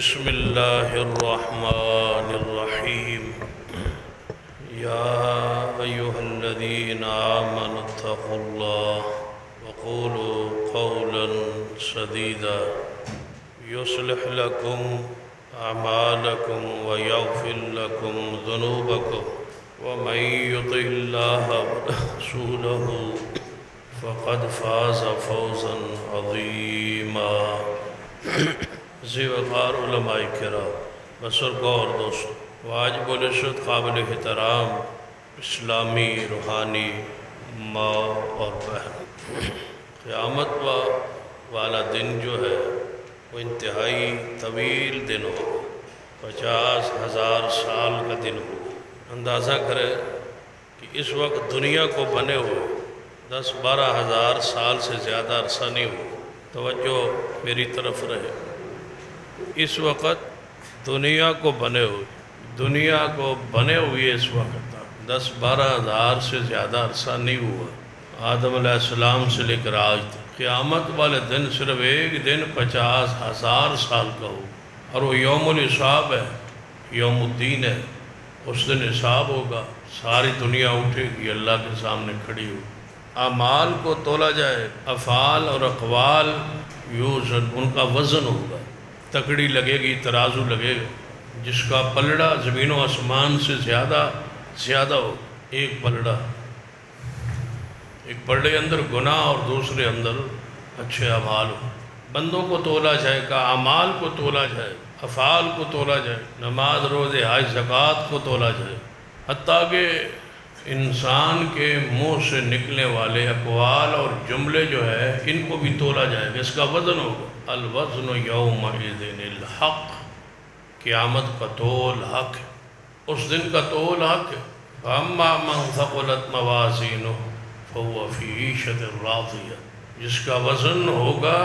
بسم الله الرحمن الرحيم. يا أيها الذين آمنوا اتقوا الله وقولوا قولا سديدا يصلح لكم أعمالكم ويغفر لكم ذنوبكم ومن يطع الله ورسوله فقد فاز فوزا عظيما. ذی وقار علماء کرام، بزرگوں اور دوستوں، واجب العزت قابل احترام اسلامی روحانی ماں اور بہن، قیامت والا دن جو ہے وہ انتہائی طویل دن ہوگا، 50,000 سال کا دن ہوگا. اندازہ کریں کہ اس وقت دنیا کو بنے ہوئے 10-12 ہزار سال سے زیادہ عرصہ نہیں ہوا. توجہ میری طرف رہے. اس وقت دنیا کو بنے ہوئے اس وقت 10-12 ہزار سے زیادہ عرصہ نہیں ہوا. آدم علیہ السلام سے لے کر آج تک قیامت والے دن صرف ایک دن 50,000 سال کا ہو، اور وہ یوم الحساب ہے، یوم الدین ہے. اس دن حساب ہوگا، ساری دنیا اٹھے گی، اللہ کے سامنے کھڑی ہو. اعمال کو تولا جائے، افعال اور اقوال یوزن، ان کا وزن ہوگا. تکڑی لگے گی، ترازو لگے گا، جس کا پلڑا زمین و آسمان سے زیادہ ہو. ایک پلڑے اندر گناہ اور دوسرے اندر اچھے اعمال ہو. بندوں کو تولا جائے گا، اعمال کو تولا جائے، افعال کو تولا جائے، نماز روزے حج زکوٰۃ کو تولا جائے، حتیٰ کہ انسان کے منہ سے نکلنے والے اقوال اور جملے جو ہے ان کو بھی تولا جائے گا. اس کا وزن ہوگا. الوزن یومئذ الحق، قیامت کا تول حق ہے، اس دن کا تول حق ہے. فاما من ثقلت موازینہ فہو فی عیشۃ راضیہ، جس کا وزن ہوگا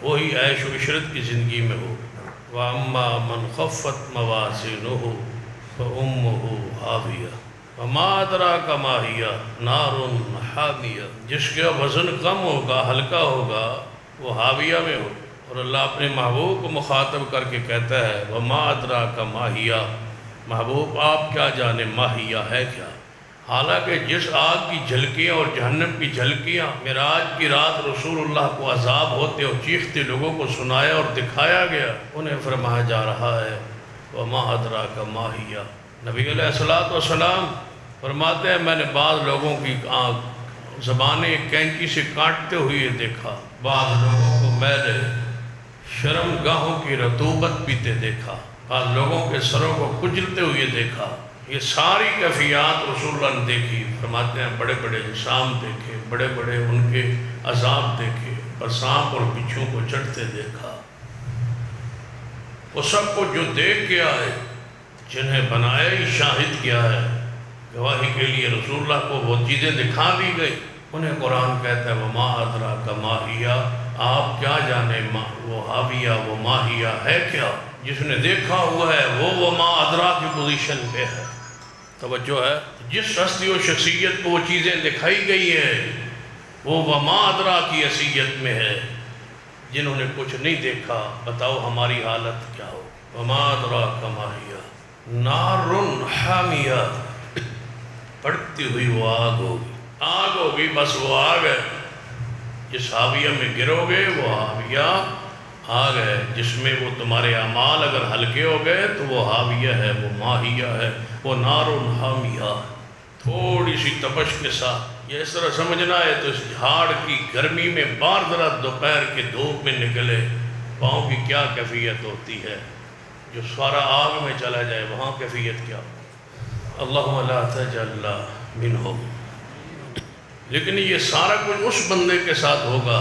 وہی عیش و عشرت کی زندگی میں ہوگا. واما من خفت موازینہ فامہ ہاویہ وما ادراک ما ہی نار حامیہ، جس کا وزن کم ہوگا، ہلکا ہوگا، وہ حاویہ میں ہوگا. اور اللہ اپنے محبوب کو مخاطب کر کے کہتا ہے وما ادراک ما ہی، محبوب آپ کیا جانے ما ہی ہے کیا. حالانکہ جس آگ کی جھلکیاں اور جہنم کی جھلکیاں معراج کی رات رسول اللہ کو عذاب ہوتے اور چیختے لوگوں کو سنایا اور دکھایا گیا، انہیں فرمایا جا رہا ہے وما ادراک ما ہی. نبی علیہ السلام فرماتے ہیں میں نے بعض لوگوں کی زبانیں کینچی سے کاٹتے ہوئے دیکھا، بعض لوگوں کو میں نے شرم گاہوں کی رطوبت پیتے دیکھا، بعض لوگوں کے سروں کو کچلتے ہوئے دیکھا. یہ ساری کیفیات رسول اللہ نے دیکھی. فرماتے ہیں بڑے بڑے جسام دیکھے، بڑے بڑے ان کے عذاب دیکھے، اور سانپ اور بچھو کو چڑھتے دیکھا. وہ سب کو جو دیکھ کے آئے، جنہیں بنایا ہی شاہد کیا ہے، گواہی کے لیے رسول اللہ کو وہ چیزیں دکھا دی گئی، انہیں قرآن کہتا ہے وما ادراک ما ہی، آپ کیا جانے وہ حاویہ وہ ماہیہ ہے کیا. جس نے دیکھا ہوا ہے وہ وما ادراک کی پوزیشن پہ ہے. توجہ ہے، جس ہستی و شخصیت کو وہ چیزیں دکھائی گئی ہیں وہ وما ادراک کی حیثیت میں ہے. جنہوں نے کچھ نہیں دیکھا، بتاؤ ہماری حالت کیا ہو. وما ادراک ما ہی نار حامیہ، پڑتی ہوئی وہ آگ ہوگی. بس وہ آگ ہے، جس حاویہ میں گرو گے وہ حاویہ آگ ہے، جس میں وہ تمہارے اعمال اگر ہلکے ہو گئے تو وہ حاویہ ہے، وہ ماہیہ ہے، وہ نار حامیہ. تھوڑی سی تپش کے ساتھ یہ اس طرح سمجھنا ہے تو اس جھاڑ کی گرمی میں بار ذرا دوپہر کے دھوپ میں نکلے، پاؤں کی کیا کیفیت ہوتی ہے. جو سارا آگ میں چلا جائے وہاں کیفیت کیا ہو. اللہم لا تجعلنا منہم. لیکن یہ سارا کچھ اس بندے کے ساتھ ہوگا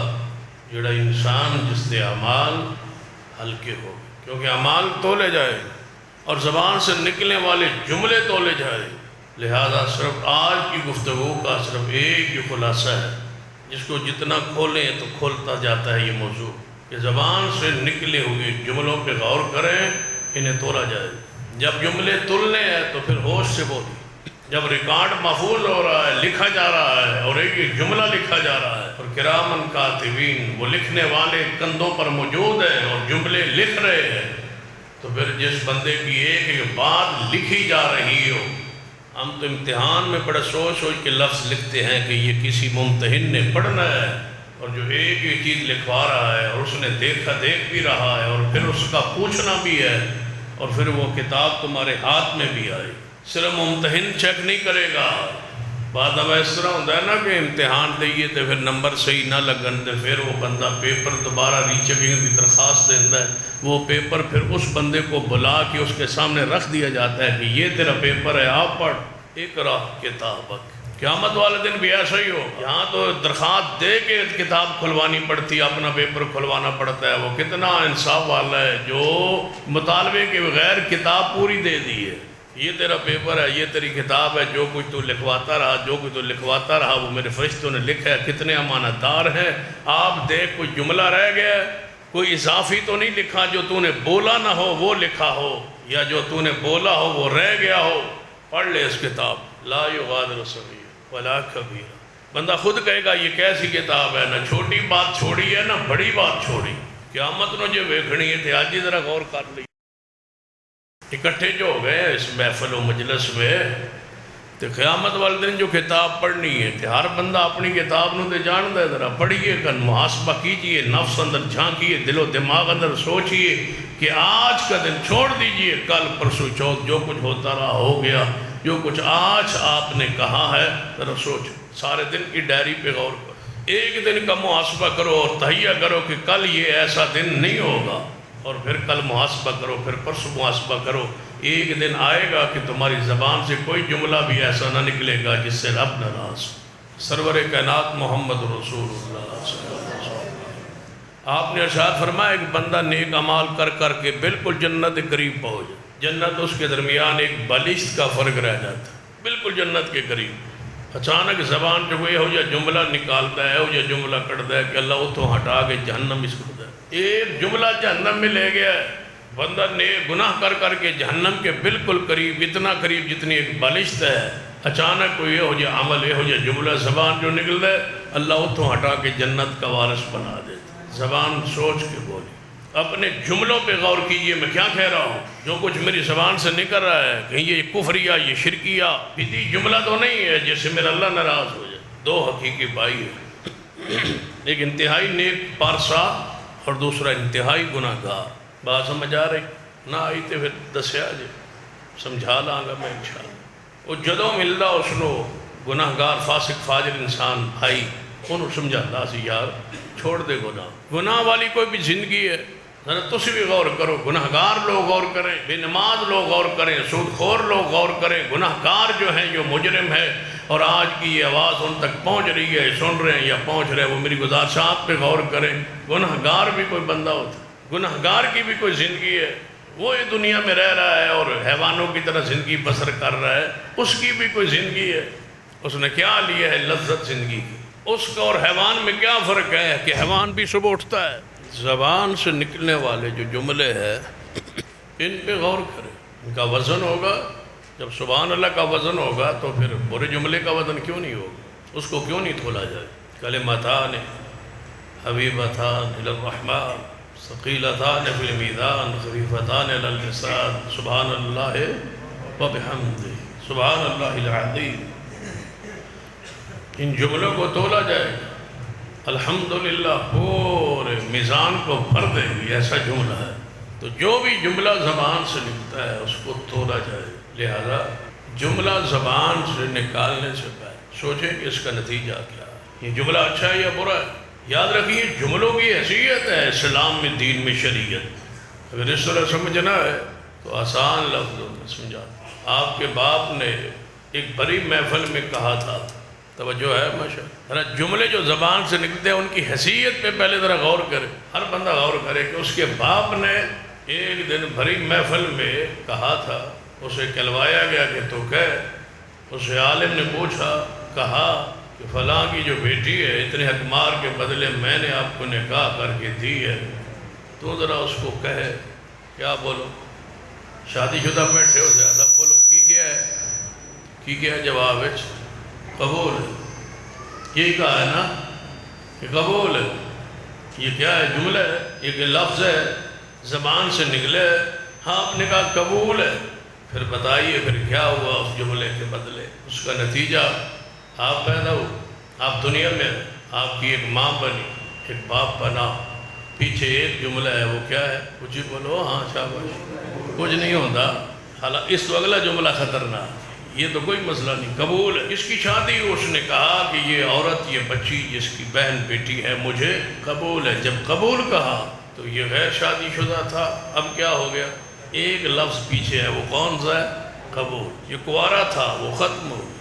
جڑا انسان جس کے اعمال ہلکے ہو، کیونکہ اعمال تولے جائے اور زبان سے نکلنے والے جملے تولے جائے. لہذا صرف آج کی گفتگو کا صرف ایک ہی خلاصہ ہے، جس کو جتنا کھولیں تو کھولتا جاتا ہے یہ موضوع، کہ زبان سے نکلے ہوئے جملوں پہ غور کریں، انہیں تولا جائے. جب جملے تلنے ہیں تو پھر ہوش سے بولیں. جب ریکارڈ محفوظ ہو رہا ہے، لکھا جا رہا ہے، اور ایک جملہ لکھا جا رہا ہے، اور کرامن کاتبین وہ لکھنے والے کندھوں پر موجود ہیں اور جملے لکھ رہے ہیں، تو پھر جس بندے کی ایک ایک بات لکھی جا رہی ہو، ہم تو امتحان میں بڑا سوچ سوچ کے لفظ لکھتے ہیں کہ یہ کسی ممتحن نے پڑھنا ہے، اور جو ایک ایک چیز لکھوا رہا ہے اور اس نے دیکھ بھی رہا ہے اور پھر اس کا پوچھنا بھی ہے، اور پھر وہ کتاب تمہارے ہاتھ میں بھی آئی۔ صرف ممتحن چیک نہیں کرے گا، بعد اب اس طرح ہوتا ہے نا کہ امتحان دئیے تو پھر نمبر صحیح نہ لگن تو پھر وہ بندہ پیپر دوبارہ ری چیکنگ کی درخواست دیتا ہے، وہ پیپر پھر اس بندے کو بلا کے اس کے سامنے رکھ دیا جاتا ہے کہ یہ تیرا پیپر ہے، آپ پڑھ، اقرا کتابک۔ قیامت والے دن بھی ایسا ہی ہو، یہاں تو درخواست دے کے کتاب کھلوانی پڑتی ہے، اپنا پیپر کھلوانا پڑتا ہے۔ وہ کتنا انصاف والا ہے جو مطالبے کے بغیر کتاب پوری دے دی ہے، یہ تیرا پیپر ہے، یہ تیری کتاب ہے، جو کچھ تو لکھواتا رہا وہ میرے فرشتوں نے لکھا ہے، کتنے امانت دار ہیں۔ آپ دیکھ کوئی جملہ رہ گیا ہے، کوئی اضافی تو نہیں لکھا، جو تو نے بولا نہ ہو وہ لکھا ہو، یا جو تو نے بولا ہو وہ رہ گیا ہو۔ پڑھ لے اس کتاب، لا یغادر صغیرہ ولا کبیرہ۔ بندہ خود کہے گا یہ کیسی کتاب ہے، نہ چھوٹی بات چھوڑی ہے نہ بڑی بات چھوڑی۔ قیامت نو جو ویکھنی ہے تے آج ہی ذرا غور کر لی۔ اکٹھے جو ہو گئے اس محفل و مجلس میں، تو قیامت والے دن جو کتاب پڑھنی ہے کہ ہر بندہ اپنی کتاب نو تے جاندا ہے، ذرا پڑھیے کن محاسبہ کیجئے، نفس اندر جھانکیے، دل و دماغ اندر سوچئے کہ آج کا دن چھوڑ دیجئے، کل پرسوں چوتھ جو کچھ ہوتا رہا ہو گیا، جو کچھ آج آپ نے کہا ہے ذرا سوچ، سارے دن کی ڈائری پہ غور کرو، ایک دن کا محاسبہ کرو اور تہیہ کرو کہ کل یہ ایسا دن نہیں ہوگا، اور پھر کل محاسبہ کرو، پھر پرسوں محاسبہ کرو۔ ایک دن آئے گا کہ تمہاری زبان سے کوئی جملہ بھی ایسا نہ نکلے گا جس سے رب ناراض ہو۔ سرور کائنات محمد رسول اللہ صلی اللہ علیہ وسلم، آپ نے ارشاد فرمایا ایک بندہ نیک اعمال کر کر کے بالکل جنت کے قریب پہنچ جائے، جنت اس کے درمیان ایک بالشت کا فرق رہ جاتا ہے، بالکل جنت کے قریب۔ اچانک زبان جو کوئی ہو یا جملہ نکالتا ہے ہو یا جملہ کٹتا ہے کہ اللہ اتوں ہٹا کے جہنم اس کو دے، ایک جملہ جہنم میں لے گیا ہے، بندہ نے گناہ کر کر کے جہنم کے بالکل قریب، اتنا قریب جتنی ایک بالشت ہے، اچانک کوئی یہ ہو جا عمل، یہ ہو جا جملہ زبان جو نکل ہے، اللہ اتوں ہٹا کے جنت کا وارث بنا دیتا۔ زبان سوچ کے بولی، اپنے جملوں پہ غور کیجئے، میں کیا کہہ رہا ہوں، جو کچھ میری زبان سے نکل رہا ہے کہیں یہ کفریہ، یہ شرکیہ بدی جملہ تو نہیں ہے جس سے میرا اللہ ناراض ہو جائے۔ دو حقیقی بھائی ہیں، ایک انتہائی نیک پارسا اور دوسرا انتہائی گناہ گار۔ بات سمجھ آ رہی؟ نہ آئی تو پھر دسیا جی، سمجھا لاں گا میں انشاءاللہ۔ وہ جدوں ملدا اس نو گناہ گار فاسق فاجر انسان بھائی، انہوں سمجھاتا سی یار چھوڑ دے گناہ والی کوئی بھی زندگی ہے، ذرا تسی بھی غور کرو، گناہ گار لوگ غور کریں، بے نماز لوگ غور کریں، سود خور لوگ غور کریں، گناہ گار جو ہیں جو مجرم ہے اور آج کی یہ آواز ان تک پہنچ رہی ہے، سن رہے ہیں یا پہنچ رہے ہیں، وہ میری گزارشات پہ غور کریں۔ گناہ گار بھی کوئی بندہ ہوتا ہے، گناہ گار کی بھی کوئی زندگی ہے، وہ یہ دنیا میں رہ رہا ہے اور حیوانوں کی طرح زندگی بسر کر رہا ہے، اس کی بھی کوئی زندگی ہے، اس نے کیا لیا ہے لذت زندگی کی۔ اس کا اور حیوان میں کیا فرق ہے کہ حیوان بھی صبح اٹھتا ہے، زبان سے نکلنے والے جو جملے ہیں ان پہ غور کریں، ان کا وزن ہوگا، جب سبحان اللہ کا وزن ہوگا تو پھر برے جملے کا وزن کیوں نہیں ہوگا، اس کو کیوں نہیں تھولا جائے۔ کلمتان حبیبتان الی الرحمن ثقیلتان فی المیزان خفیفتان علی اللسان سبحان اللہ وبحمدہ سبحان اللہ العظیم۔ ان جملوں کو تولا جائے الحمدللہ پورے میزان کو بھر دے گی، ایسا جملہ ہے۔ تو جو بھی جملہ زبان سے نکلتا ہے اس کو تولا جائے، لہذا جملہ زبان سے نکالنے سے پہلے سوچیں کہ اس کا نتیجہ کیا ہے، یہ جملہ اچھا ہے یا برا ہے۔ یاد رکھیے جملوں کی حیثیت ہے اسلام میں، دین میں، شریعت۔ اگر اس طرح سمجھنا ہے تو آسان لفظوں میں سمجھا۔ آپ کے باپ نے ایک بڑی محفل میں کہا تھا، توجہ ہے ماشاءاللہ، جملے جو زبان سے نکلتے ہیں ان کی حیثیت پہ پہلے ذرا غور کرے، ہر بندہ غور کرے کہ اس کے باپ نے ایک دن بھری محفل میں کہا تھا، اسے کہلوایا گیا کہ تو کہہ، اسے عالم نے پوچھا، کہا کہ فلاں کی جو بیٹی ہے اتنے حق مار کے بدلے میں نے آپ کو نکاح کر کے دی ہے، تو ذرا اس کو کہے، کیا بولو، شادی شدہ بیٹھے ہو زیادہ بولو کی کیا ہے، کی کیا ہے جواب ہے قبول ہے، یہی کہا ہے نا کہ قبول ہے۔ یہ کیا ہے، جملہ ہے، یہ کہ لفظ ہے، زبان سے نکلے، آپ نے کہا قبول ہے، پھر بتائیے پھر کیا ہوا اس جملے کے بدلے؟ اس کا نتیجہ آپ پیدا ہو، آپ دنیا میں آپ کی ایک ماں بنی، ایک باپ بنا، پیچھے ایک جملہ ہے، وہ کیا ہے؟ کچھ ہی بولو، ہاں شاباش، کچھ نہیں ہوتا، حالانکہ اس اگلا جملہ خطرناک، یہ تو کوئی مسئلہ نہیں، قبول ہے۔ اس کی شادی، اس نے کہا کہ یہ عورت، یہ بچی جس کی بہن بیٹی ہے، مجھے قبول ہے۔ جب قبول کہا تو یہ غیر شادی شدہ تھا، اب کیا ہو گیا؟ ایک لفظ پیچھے ہے، وہ کون سا ہے؟ قبول۔ یہ کنوارا تھا، وہ ختم ہو گیا،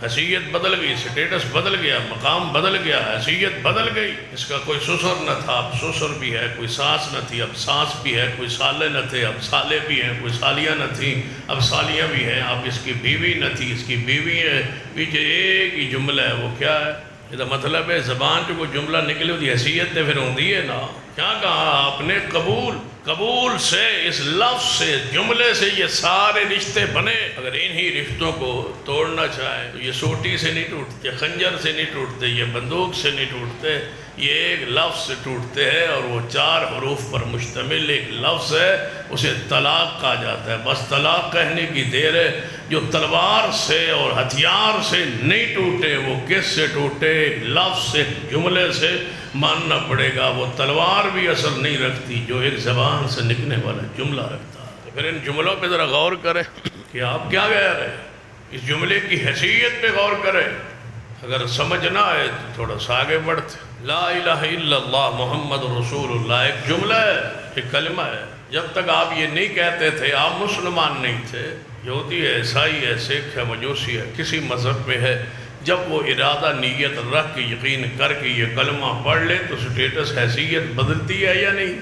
حیثیت بدل گئی، سٹیٹس بدل گیا، مقام بدل گیا، حیثیت بدل گئی۔ اس کا کوئی سسر نہ تھا، اب سسر بھی ہے، کوئی ساس نہ تھی، اب ساس بھی ہے، کوئی سالے نہ تھے، اب سالے بھی ہیں، کوئی سالیاں نہ تھیں، اب سالیاں بھی ہیں، اب اس کی بیوی نہ تھی، اس کی بیوی ہے، پیچھے ایک ہی جملہ ہے، وہ کیا ہے؟ یہ مطلب ہے زبان جو کوئی جملہ نکلے ہوتی حیثیت تے پھر ہوندی ہے نا۔ کیا کہا آپ نے؟ قبول۔ قبول سے، اس لفظ سے، جملے سے یہ سارے رشتے بنے۔ اگر انہی رشتوں کو توڑنا چاہیں تو یہ سوٹی سے نہیں ٹوٹتے، خنجر سے نہیں ٹوٹتے، یہ بندوق سے نہیں ٹوٹتے، یہ ایک لفظ سے ٹوٹتے ہیں، اور وہ 4 حروف پر مشتمل ایک لفظ ہے، اسے طلاق کہا جاتا ہے۔ بس طلاق کہنے کی دیر ہے۔ جو تلوار سے اور ہتھیار سے نہیں ٹوٹے، وہ کس سے ٹوٹے؟ ایک لفظ سے، جملے سے ماننا پڑے گا۔ وہ تلوار بھی اثر نہیں رکھتی جو ایک زبان سے نکلنے والا جملہ رکھتا ہے۔ تو پھر ان جملوں پہ ذرا غور کریں کہ آپ کیا کہہ رہے ہیں، اس جملے کی حیثیت پہ غور کریں۔ اگر سمجھ نہ آئے تو تھوڑا سا آگے بڑھتے۔ لا الہ الا اللہ محمد رسول اللہ ایک جملہ ہے، ایک کلمہ ہے۔ جب تک آپ یہ نہیں کہتے تھے آپ مسلمان نہیں تھے۔ یہودی ہے، عیسائی ہے، سکھ ہے، مجوسی ہے، کسی مذہب میں ہے، جب وہ ارادہ نیت رکھ کے یقین کر کے یہ کلمہ پڑھ لے تو سٹیٹس حیثیت بدلتی ہے یا نہیں؟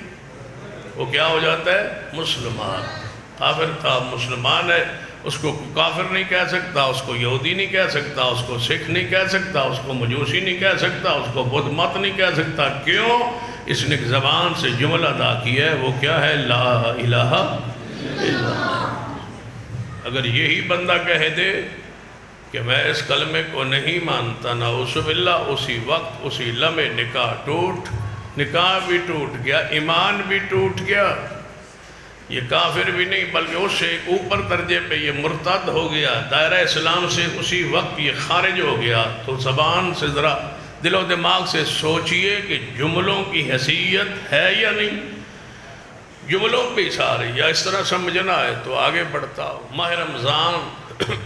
وہ کیا ہو جاتا ہے؟ مسلمان۔ کافر تھا، مسلمان ہے، اس کو کافر نہیں کہہ سکتا، اس کو یہودی نہیں کہہ سکتا، اس کو سکھ نہیں کہہ سکتا، اس کو مجوسی نہیں کہہ سکتا، اس کو بدھ مت نہیں کہہ سکتا۔ کیوں؟ اس نے زبان سے جملہ ادا کیا ہے، وہ کیا ہے؟ لا الہ الا اللہ۔ اگر یہی بندہ کہہ دے کہ میں اس کلمے کو نہیں مانتا، نعوذ باللہ، اسی وقت، اسی لمحے نکاح بھی ٹوٹ گیا، ایمان بھی ٹوٹ گیا۔ یہ کافر بھی نہیں بلکہ اس سے ایک اوپر درجے پہ یہ مرتد ہو گیا، دائرہ اسلام سے اسی وقت یہ خارج ہو گیا۔ تو زبان سے ذرا دل و دماغ سے سوچئے کہ جملوں کی حیثیت ہے یا نہیں، جملوں پہ سارے، یا اس طرح سمجھنا ہے تو آگے بڑھتا ہوں۔ ماہ رمضان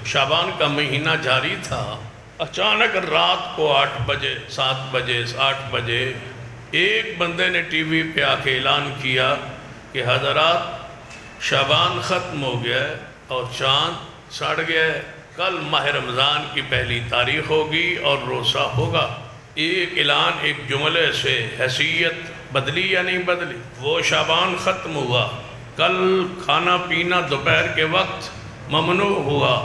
شعبان کا مہینہ جاری تھا، اچانک رات کو 8 بجے 7 بجے 8 بجے ایک بندے نے ٹی وی پہ آ کے اعلان کیا کہ حضرات شعبان ختم ہو گیا ہے اور چاند سڑ گیا ہے، کل ماہ رمضان کی پہلی تاریخ ہوگی اور روزہ ہوگا۔ ایک اعلان، ایک جملے سے حیثیت بدلی یا نہیں بدلی؟ وہ شعبان ختم ہوا، کل کھانا پینا دوپہر کے وقت ممنوع ہوا،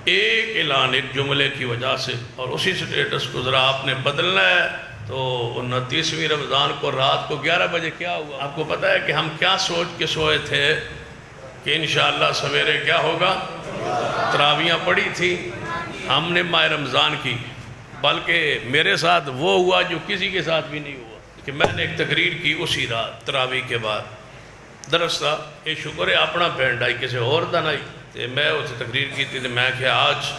ایک اعلان، ایک جملے کی وجہ سے۔ اور اسی سٹیٹس کو ذرا آپ نے بدلنا ہے تو 29ویں رمضان کو رات کو 11 بجے کیا ہوا؟ آپ کو پتہ ہے کہ ہم کیا سوچ کے سوئے تھے کہ انشاءاللہ سویرے کیا ہوگا؟ تراویحاں پڑھی تھی ہم نے ماہ رمضان کی، بلکہ میرے ساتھ وہ ہوا جو کسی کے ساتھ بھی نہیں ہوا کہ میں نے ایک تقریر کی اسی رات تراویح کے بعد۔ درستہ یہ شکر ہے اپنا پینڈ آئی کسی اور دا نہیں تے میں اسے تقریر کی تھی، میں کہ آج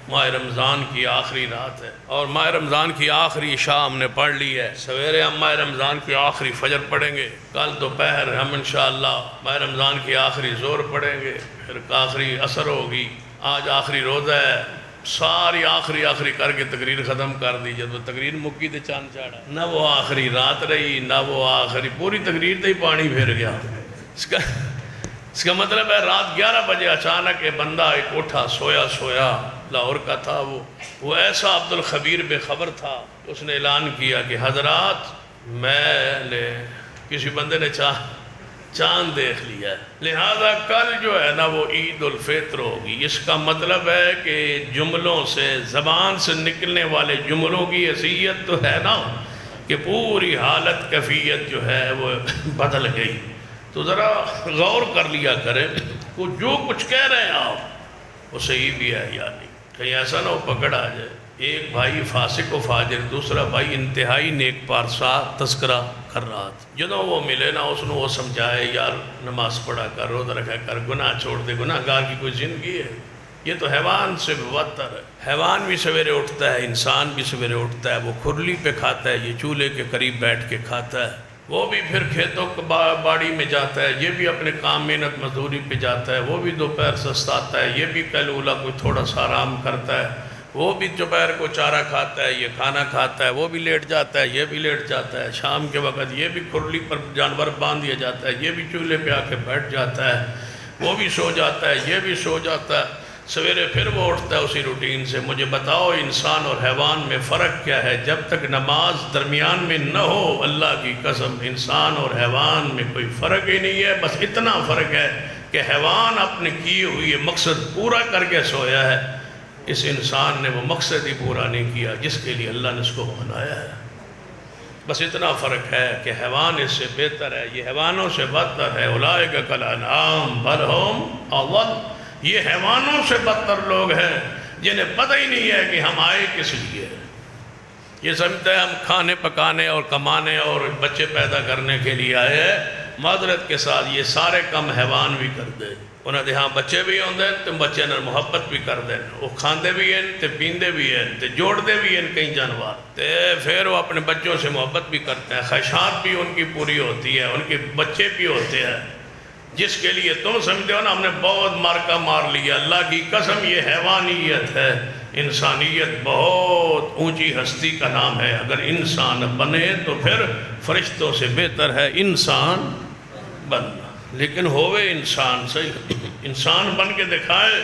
ماہ رمضان کی آخری رات ہے اور ماہ رمضان کی آخری عشاء ہم نے پڑھ لی ہے، سویرے ہم ماہ رمضان کی آخری فجر پڑھیں گے، کل دوپہر ہم انشاءاللہ ماہ رمضان کی آخری ظہر پڑھیں گے، پھر آخری عصر ہوگی، آج آخری روزہ ہے، ساری آخری کر کے تقریر ختم کر دی۔ جب تقریر مکی تو چاند چاڑا، نہ وہ آخری رات رہی نہ وہ آخری، پوری تقریر تے ہی پانی پھر گیا۔ اس کا مطلب ہے رات 11 بجے اچانک ایک بندہ ایک اٹھا، سویا لاہور کا تھا، وہ ایسا عبد الخبیر بے خبر تھا، اس نے اعلان کیا کہ حضرات میں نے کسی بندے نے چاند دیکھ لیا ہے، لہذا کل جو ہے نا وہ عید الفطر ہوگی۔ اس کا مطلب ہے کہ جملوں سے، زبان سے نکلنے والے جملوں کی حیثیت تو ہے نا کہ پوری حالت کیفیت جو ہے وہ بدل گئی۔ تو ذرا غور کر لیا کریں کہ جو کچھ کہہ رہے ہیں آپ وہ صحیح بھی ہے یا نہیں، کہیں ایسا نہ ہو پکڑ آ جائے۔ ایک بھائی فاسق و فاجر، دوسرا بھائی انتہائی نیک پارسا تذکرہ کر رہا تھا۔ جدوں وہ ملے نا اس نے وہ سمجھائے یار نماز پڑھا کر، روزہ رکھا کر، گناہ چھوڑ دے، گناہ گار کی کوئی زندگی ہے؟ یہ تو حیوان سے بدتر ہے۔ حیوان بھی سویرے اٹھتا ہے، انسان بھی سویرے اٹھتا ہے، وہ کھرلی پہ کھاتا ہے، یہ چولہے کے قریب بیٹھ کے کھاتا ہے، وہ بھی پھر کھیتوں باڑی میں جاتا ہے، یہ بھی اپنے کام محنت مزدوری پہ جاتا ہے، وہ بھی دوپہر سستاتا ہے، یہ بھی پہلے اولا کوئی تھوڑا سا آرام کرتا ہے، وہ بھی دوپہر کو چارہ کھاتا ہے، یہ کھانا کھاتا ہے، وہ بھی لیٹ جاتا ہے، یہ بھی لیٹ جاتا ہے، شام کے وقت یہ بھی کھرلی پر جانور باندھ دیا جاتا ہے، یہ بھی چولہے پہ آ کے بیٹھ جاتا ہے، وہ بھی سو جاتا ہے، یہ بھی سو جاتا ہے، سویرے پھر وہ اٹھتا ہے اسی روٹین سے۔ مجھے بتاؤ انسان اور حیوان میں فرق کیا ہے؟ جب تک نماز درمیان میں نہ ہو، اللہ کی قسم انسان اور حیوان میں کوئی فرق ہی نہیں ہے۔ بس اتنا فرق ہے کہ حیوان اپنے کیے ہوئے مقصد پورا کر کے سویا ہے، اس انسان نے وہ مقصد ہی پورا نہیں کیا جس کے لیے اللہ نے اس کو بنایا ہے۔ بس اتنا فرق ہے کہ حیوان اس سے بہتر ہے، یہ حیوانوں سے بدتر ہے۔ اولئک کالانعام بل ھم اضل، یہ حیوانوں سے بدتر لوگ ہیں جنہیں پتہ ہی نہیں ہے کہ ہم آئے کس لیے۔ یہ سمجھتا ہے ہم کھانے پکانے اور کمانے اور بچے پیدا کرنے کے لیے آئے ہیں۔ معذرت کے ساتھ یہ سارے کم حیوان بھی کر دے، انہوں نے ہاں بچے بھی ہوندے تو بچے نے محبت بھی کر دیں، وہ کھاندے بھی ہیں تے پیندے بھی ہیں تے جوڑ دے بھی ہیں کئی جانور، تے پھر وہ اپنے بچوں سے محبت بھی کرتے ہیں، خواہشات بھی ان کی پوری ہوتی ہے، ان کے بچے بھی ہوتے ہیں، جس کے لیے تم سمجھتے ہو نا ہم نے بہت مارکا مار لیا۔ اللہ کی قسم یہ حیوانیت ہے، انسانیت بہت اونچی ہستی کا نام ہے۔ اگر انسان بنے تو پھر فرشتوں سے بہتر ہے انسان بننا، لیکن ہوئے انسان صحیح انسان بن کے دکھائے۔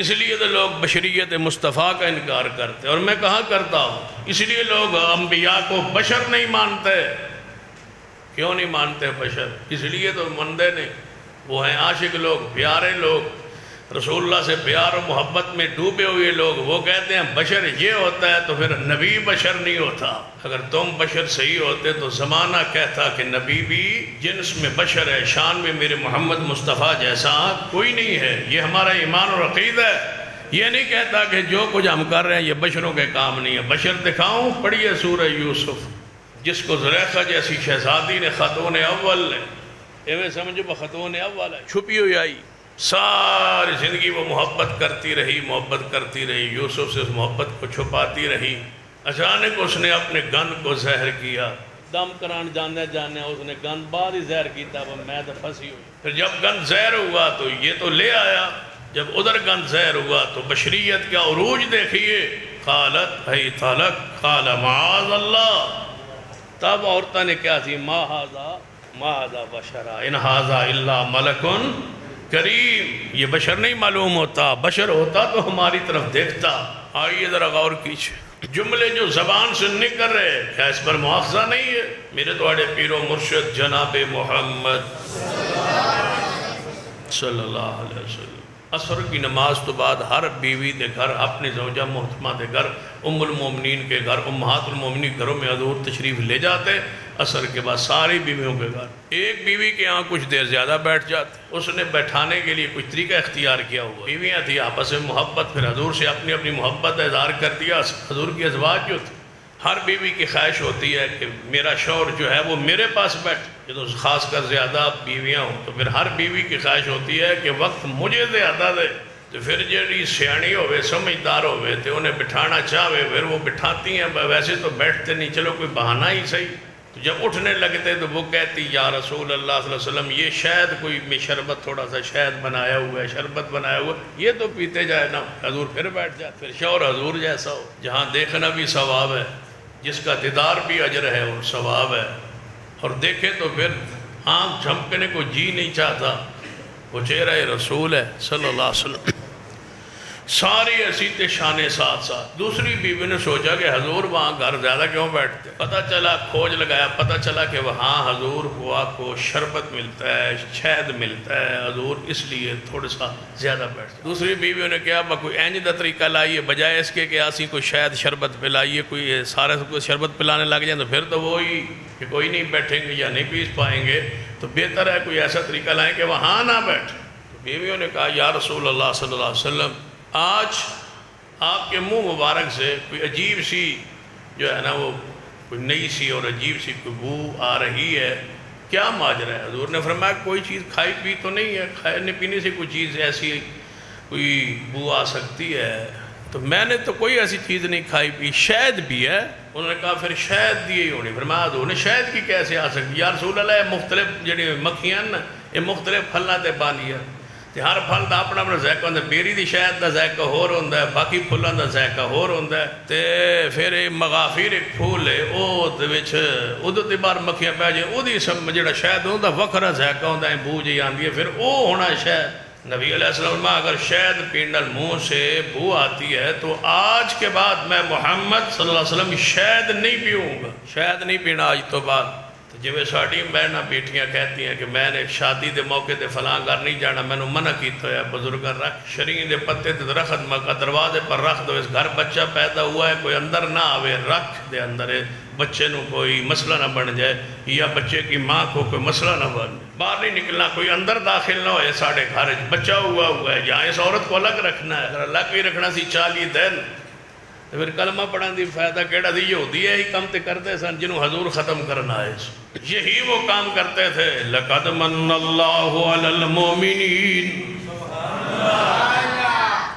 اس لیے تو لوگ بشریت مصطفیٰ کا انکار کرتے، اور میں کہاں کرتا ہوں، اس لیے لوگ انبیاء کو بشر نہیں مانتے۔ کیوں نہیں مانتے بشر؟ اس لیے تو مندے نہیں، وہ ہیں عاشق لوگ، پیارے لوگ، رسول اللہ سے پیار و محبت میں ڈوبے ہوئے لوگ، وہ کہتے ہیں بشر یہ ہوتا ہے تو پھر نبی بشر نہیں ہوتا۔ اگر تم بشر صحیح ہوتے تو زمانہ کہتا کہ نبی بھی جنس میں بشر ہے، شان میں میرے محمد مصطفیٰ جیسا کوئی نہیں ہے۔ یہ ہمارا ایمان اور عقیدہ ہے۔ یہ نہیں کہتا کہ جو کچھ ہم کر رہے ہیں یہ بشروں کے کام نہیں ہے۔ بشر دکھاؤں؟ پڑھیے سورہ یوسف، جس کو زلیخا جیسی شہزادی نے خاتون اول نے، ایویں سمجھو خاتون اول ہے، چھپی ہوئی آئی، ساری زندگی وہ محبت کرتی رہی، محبت کرتی رہی، یوسف سے اس محبت کو چھپاتی رہی۔ اچانک اس نے اپنے گن کو زہر کیا، دم کران جانے اس نے گن بعد ہی زہر کیتا، وہ میں تو پھنسی ہوئی۔ پھر جب گن زہر ہوا تو یہ تو لے آیا، جب ادھر گن زہر ہوا تو بشریت کا عروج دیکھیے، قالت حیت لک قال معاذ اللہ، تب عورتہ نے کیا تھی، ما ھذا بشرا ان ھذا الا ملک کریم، یہ بشر نہیں معلوم ہوتا، بشر ہوتا تو ہماری طرف دیکھتا۔ آئیے ذرا غور کیجئے، جملے جو زبان سے نکل رہے کیا اس پر مواخذہ نہیں ہے؟ میرے تواڈے پیر و مرشد جناب محمد صلی اللہ علیہ وسلم عصر کی نماز تو بعد ہر بیوی دے گھر، اپنی زوجہ محترمہ دے گھر، ام المومنین کے گھر، امہات المومنین گھروں میں حضور تشریف لے جاتے، عصر کے بعد ساری بیویوں کے گھر۔ ایک بیوی کے یہاں کچھ دیر زیادہ بیٹھ جاتے، اس نے بیٹھانے کے لیے کچھ طریقہ اختیار کیا ہوا، بیویاں تھی آپس میں محبت، پھر حضور سے اپنی اپنی محبت اظہار کر دیا۔ حضور کی ازواج جو تھی، ہر بیوی کی خواہش ہوتی ہے کہ میرا شوہر جو ہے وہ میرے پاس بیٹھے، یہ تو خاص کر زیادہ بیویاں ہوں تو پھر ہر بیوی کی خواہش ہوتی ہے کہ وقت مجھے زیادہ دے، تو پھر جڑی سیانی ہوئے سمجھدار ہوئے تو انہیں بٹھانا چاہے پھر وہ بٹھاتی ہیں، ویسے تو بیٹھتے نہیں، چلو کوئی بہانہ ہی صحیح۔ تو جب اٹھنے لگتے تو وہ کہتی یا رسول اللہ صلی اللہ علیہ وسلم یہ شہد کوئی میں شربت تھوڑا سا شہد بنایا ہوا ہے، شربت بنایا ہوا ہے، یہ تو پیتے جائے نا۔ حضور پھر بیٹھ جاتے، پھر شوہر حضور جیسا ہو، جہاں دیکھنا بھی ثواب ہے، جس کا دیدار بھی اجر ہے اور ثواب ہے، اور دیکھے تو پھر آنکھ جھپکنے کو جی نہیں چاہتا، وہ چہرہ رسول ہے صلی اللہ علیہ وسلم۔ ساری حیثیت شان ساتھ ساتھ۔ دوسری بیوی نے سوچا کہ حضور وہاں گھر زیادہ کیوں بیٹھتے، پتہ چلا کھوج لگایا، پتہ چلا کہ وہاں حضور کو شربت ملتا ہے، شہد ملتا ہے، حضور اس لیے تھوڑا سا زیادہ بیٹھتے۔ دوسری بیویوں نے کہا کوئی اینج دا طریقہ لائیے، بجائے اس کے کہ آسی کوئی شہد شربت پلائیے، کوئی سارے کو شربت پلانے لگ جائیں تو پھر تو وہی کہ کوئی نہیں بیٹھیں گے یا نہیں پیس پائیں گے، تو بہتر ہے کوئی ایسا طریقہ لائیں کہ وہاں نہ بیٹھیں۔ بیویوں نے کہا یا رسول اللہ صلی اللہ علیہ وسلم آج آپ کے منہ مبارک سے کوئی عجیب سی جو ہے نا وہ کوئی نئی سی اور عجیب سی کوئی بو آ رہی ہے، کیا ماجرا ہے؟ حضور نے فرمایا کوئی چیز کھائی پی تو نہیں ہے، کھانے پینے سے کوئی چیز ایسی کوئی بو آ سکتی ہے؟ تو میں نے تو کوئی ایسی چیز نہیں کھائی پی، شہد بھی ہے۔ انہوں نے کہا پھر شہد دی ہی ہونی۔ فرمایا حضور نے شہد کی کیسے آ سکتی؟ یا رسول اللہ یہ مختلف جڑی مکھیاں نا یہ مختلف پھلاں تے باندیاں تے ہر پھل دا اپنا اپنا ذائقہ ہوندا ہے، بیری دی شہد دا ذائقہ ہور ہوندا ہے، باقی پھلاں دا ذائقہ ہور ہوندا ہے تے پھر مغافیر ایک پھول ہے او دے وچ اودے تے بار مکھیاں پہ جائیں اودی سب جڑا شہد ہوندا وکھرا ذائقہ ہوندا ہے، بو جی آندی ہے، پھر او ہونا شہد۔ نبی علیہ السلام اگر شہد پینے منہ سے بو آتی ہے تو آج کے بعد میں محمد صلی اللہ علیہ وسلم شہد نہیں پیوں گا، شہد نہیں پینا آج تو بعد۔ جویں ساڑی بہناں بیٹیاں کہتی ہیں کہ میں نے شادی دے موقع تے فلاں گھر نہیں جانا، میں نے منع کیتا ہے بزرگاں رکھ شرین دے پتے تے رکھت مکہ دروازے پر رکھ دو، اس گھر بچہ پیدا ہوا ہے کوئی اندر نہ آوے، رکھ دے اندر بچے نو کوئی مسئلہ نہ بن جائے یا بچے کی ماں کو کوئی مسئلہ نہ بن جائے، باہر نہیں نکلنا، کوئی اندر داخل نہ ہوئے ساڑھے گھر بچہ ہوا ہے، جہاں اس عورت کو الگ رکھنا ہے، اگر الگ ہی رکھنا سی 40 دن تو پھر کلمہ پڑھن دی فائدہ کیڑا دی یہودی ہے ہی کم تے کرتے سن جنہوں حضور ختم کرنا ہے، یہی وہ کام کرتے تھے۔ لَقَدْ مَنَّ اللَّهُ عَلَى الْمُؤْمِنِينَ،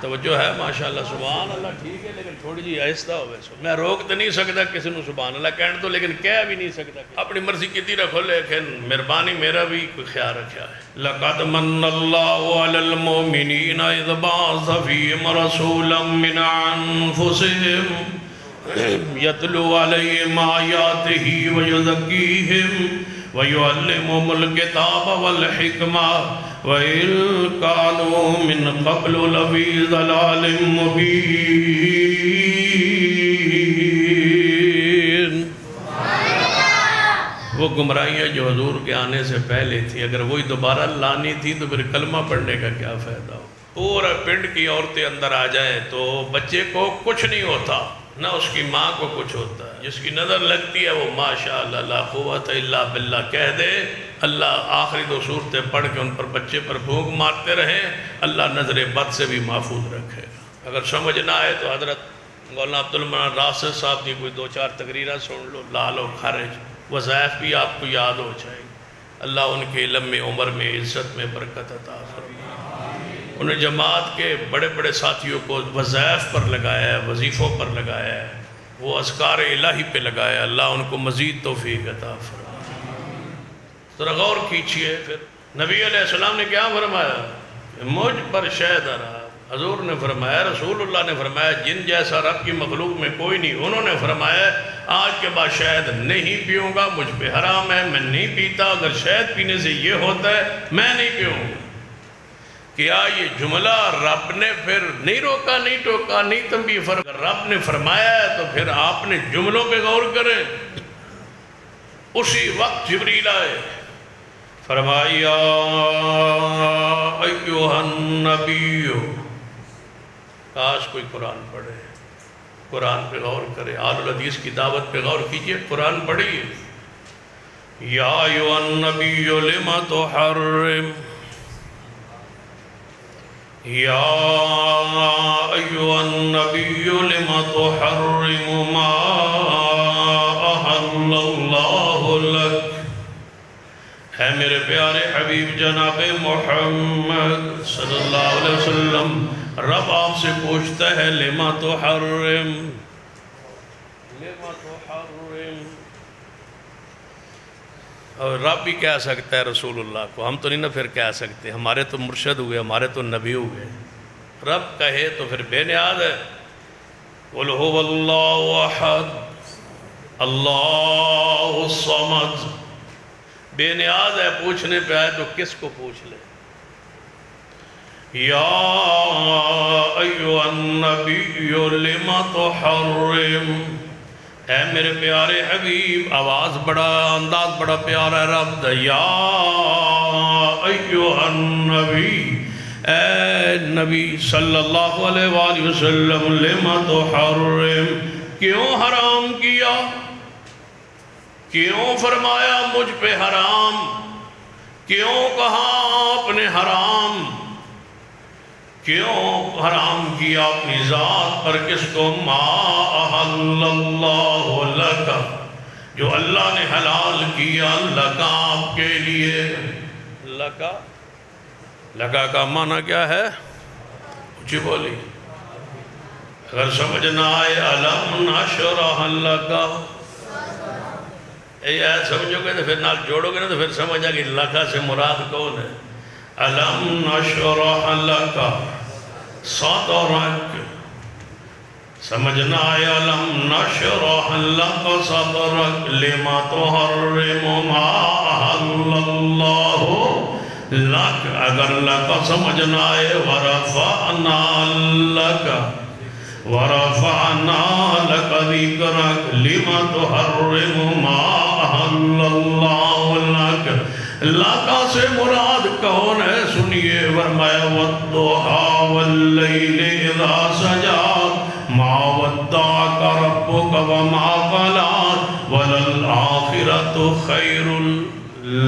توجہ ہے ماشاءاللہ، سبحان اللہ ٹھیک ہے لیکن تھوڑی جی آہستہ ہوئے سو، میں روک تو نہیں سکتا کسی نو سبحان اللہ کہنے تو، لیکن کہہ بھی نہیں سکتا، اپنی مرضی کیتی رکھو، لیکن مہربانی میرا بھی کوئی خیال رکھا ہے۔ لَقَدْ مَنَّ اللَّهُ عَلَى الْمُؤْمِنِينَ إِذْ بَعَثَ فِيهِمْ رَسُولًا مِّنْ أَنفُسِهِمْ يَتْلُو عَلَيْهِمْ آيَاتِهِ وَيُزَكِّيهِمْ وَيُعَلِّمُهُمُ الْكِتَابَ وَالْحِكْمَةَ وَإِن كَانُوا مِن قَبْلُ لَفِي ضَلَالٍ مُبِينٍ۔ وہ گمراہیاں جو حضور کے آنے سے پہلے تھی اگر وہی دوبارہ لانی تھی تو پھر کلمہ پڑھنے کا کیا فائدہ ہو؟ پورا پنڈ کی عورتیں اندر آ جائیں تو بچے کو کچھ نہیں ہوتا، نہ اس کی ماں کو کچھ ہوتا ہے، جس کی نظر لگتی ہے وہ ماشاءاللہ لا قوت الا باللہ کہہ دے، اللہ آخری 2 صورتیں پڑھ کے ان پر بچے پر پھونک مارتے رہیں، اللہ نظر بد سے بھی محفوظ رکھے گا۔ اگر سمجھ نہ آئے تو حضرت مولانا عبدالمنان راشد صاحب کی کوئی 2-4 تقریریں سن لو، لال و خارج، وظائف بھی آپ کو یاد ہو جائیں، اللہ ان کے علم میں عمر میں عزت میں برکت عطا فرمائے۔ انہیں جماعت کے بڑے بڑے ساتھیوں کو وظائف پر لگایا ہے، وظیفوں پر لگایا ہے، وہ اذکار الہی پہ لگایا ہے، اللہ ان کو مزید توفیق عطا فرمائے۔ ذرا غور کیجئے، پھر نبی علیہ السلام نے کیا فرمایا؟ مجھ پر شہد آ رہا، حضور نے فرمایا، رسول اللہ نے فرمایا جن جیسا رب کی مخلوق میں کوئی نہیں، انہوں نے فرمایا آج کے بعد شہد نہیں پیوں گا، مجھ پہ حرام ہے، میں نہیں پیتا، اگر شہد پینے سے یہ ہوتا ہے میں نہیں پیوں گا۔ کیا یہ جملہ رب نے پھر نہیں روکا، نہیں ٹوکا، نہیں تنبیہ فرمایا؟ رب نے فرمایا ہے تو پھر آپ نے جملوں پہ غور کریں۔ اسی وقت جبریل آئے، فرمایا ایوہ النبی، کاش کوئی قرآن پڑھے، قرآن پہ غور کرے، اہل الحدیث کی دعوت پہ غور کیجئے، قرآن پڑھیے۔ یا ایوہ النبی لم تحرم، یا ایوہ النبی لم تحرم ما احل اللہ لک، ہے میرے پیارے حبیب جناب محمد صلی اللہ علیہ وسلم، رب آپ سے پوچھتا ہے لما تحرم، لما تحرم، اور رب بھی کہہ سکتا ہے رسول اللہ کو، ہم تو نہیں نہ پھر کہہ سکتے، ہمارے تو مرشد ہوئے، ہمارے تو نبی ہوئے، رب کہے تو پھر بے نیاز ہے۔ قُلْ هُوَ اللَّهُ أَحَدٌ اللَّهُ الصَّمَدُ، بے نیاز ہے، پوچھنے پہ آئے تو کس کو پوچھ لے؟ یا ایوہ النبی لما تحرم، اے میرے پیارے حبیب، آواز بڑا، انداز بڑا پیارا رب دا، یا ایوہ النبی، اے نبی صلی اللہ علیہ وآلہ وسلم، لما تحرم، کیوں حرام کیا؟ کیوں فرمایا مجھ پہ حرام؟ کیوں کہا آپ نے حرام؟ کیوں حرام کیا اپنی ذات پر کس کو؟ ما احل اللہ لک، جو اللہ نے حلال کیا لکا آپ کے لیے۔ لکا، لکا کا معنی کیا ہے؟ اچھی بولی، اگر سمجھ نہ آئے الم نشرح لکا، یہ سمجھو گے تو پھر نال جوڑو گے نا تو پھر سمجھ آئے کہ لکا سے مراد کون ہے۔ الم نشرح لکا صدرک، سمجھنا آئے الم نشرح لک صدرک لما تحرم ما احل اللہ لک، اگر لک سمجھنا آئے ورفعنا لک، ورفعنا لک ذکرک لما تحرم ما احل اللہ لک، لکا سے مراد کون ہے؟ سنیے، فرمایا والضحیٰ واللیل اذا سجا ما ودعک ربک وما قلی وللآخرۃ خیر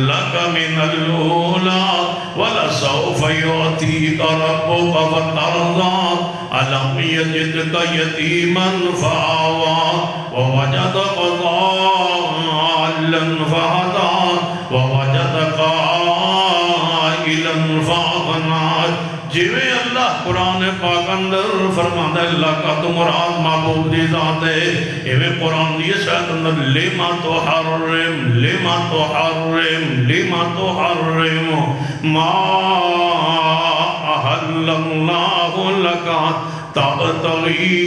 لک من الاولی ولسوف یعطیک ربک فترضی الم یجدک یتیما فآوی ووجدک ضالا فہدی ووجدک عائلا فاغنی۔ جویں اللہ قرآن پاک اندر فرماتا ہے اللہ کا تو مراد معبود دی ذات ہے، ایویں قرآن دی ساتھ اندر لما تحرم لما تحرم لما تحرم ما احل اللہ لک تبتغی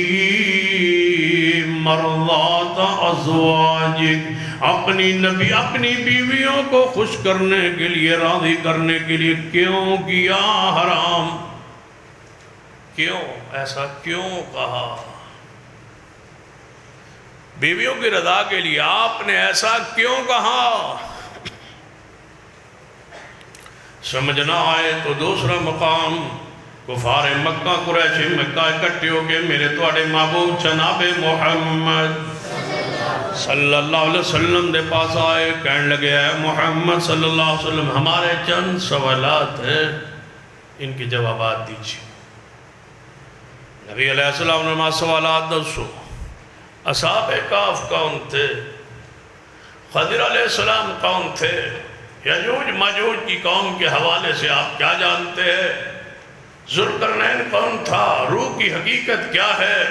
مرضات ازواجک، اپنی نبی اپنی بیویوں کو خوش کرنے کے لیے، راضی کرنے کے لیے کیوں کیا حرام؟ کیوں ایسا کیوں کہا؟ بیویوں کی رضا کے لیے آپ نے ایسا کیوں کہا؟ سمجھنا آئے تو دوسرا مقام، کفار مکہ قریش مکہ اکٹھے ہو کے میرے تواڈے محبوب جناب محمد صلی اللہ علیہ وسلم دے پاس آئے، کہنے لگے اے محمد صلی اللہ علیہ وسلم ہمارے چند سوالات ہیں، ان کی جوابات دیجئے۔ نبی علیہ السلام نے سوالات دسو۔ اصحاب کہف کون تھے؟ خضر علیہ السلام کون تھے؟ یجوج ماجوج کی قوم کے حوالے سے آپ کیا جانتے ہیں؟ ذوالقرنین کون تھا؟ روح کی حقیقت کیا ہے؟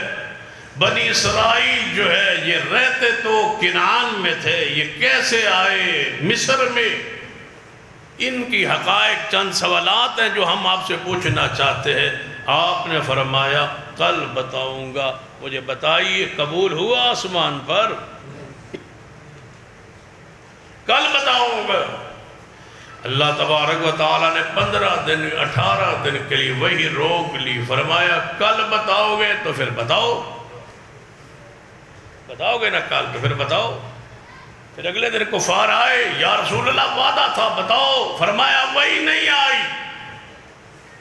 بنی اسرائیل جو ہے یہ رہتے تو کنعان میں تھے، یہ کیسے آئے مصر میں؟ ان کی حقائق چند سوالات ہیں جو ہم آپ سے پوچھنا چاہتے ہیں۔ آپ نے فرمایا کل بتاؤں گا، مجھے بتائیے۔ قبول ہوا آسمان پر؟ کل بتاؤں گا۔ اللہ تبارک و تعالیٰ نے 15 دن 18 دن کے لیے وہی روک لی، فرمایا کل بتاؤ گے تو پھر بتاؤ، بتاؤ گے نا کل تو پھر بتاؤ۔ پھر اگلے دن کفار آئے، یا رسول اللہ وعدہ تھا بتاؤ، فرمایا وہی نہیں آئی،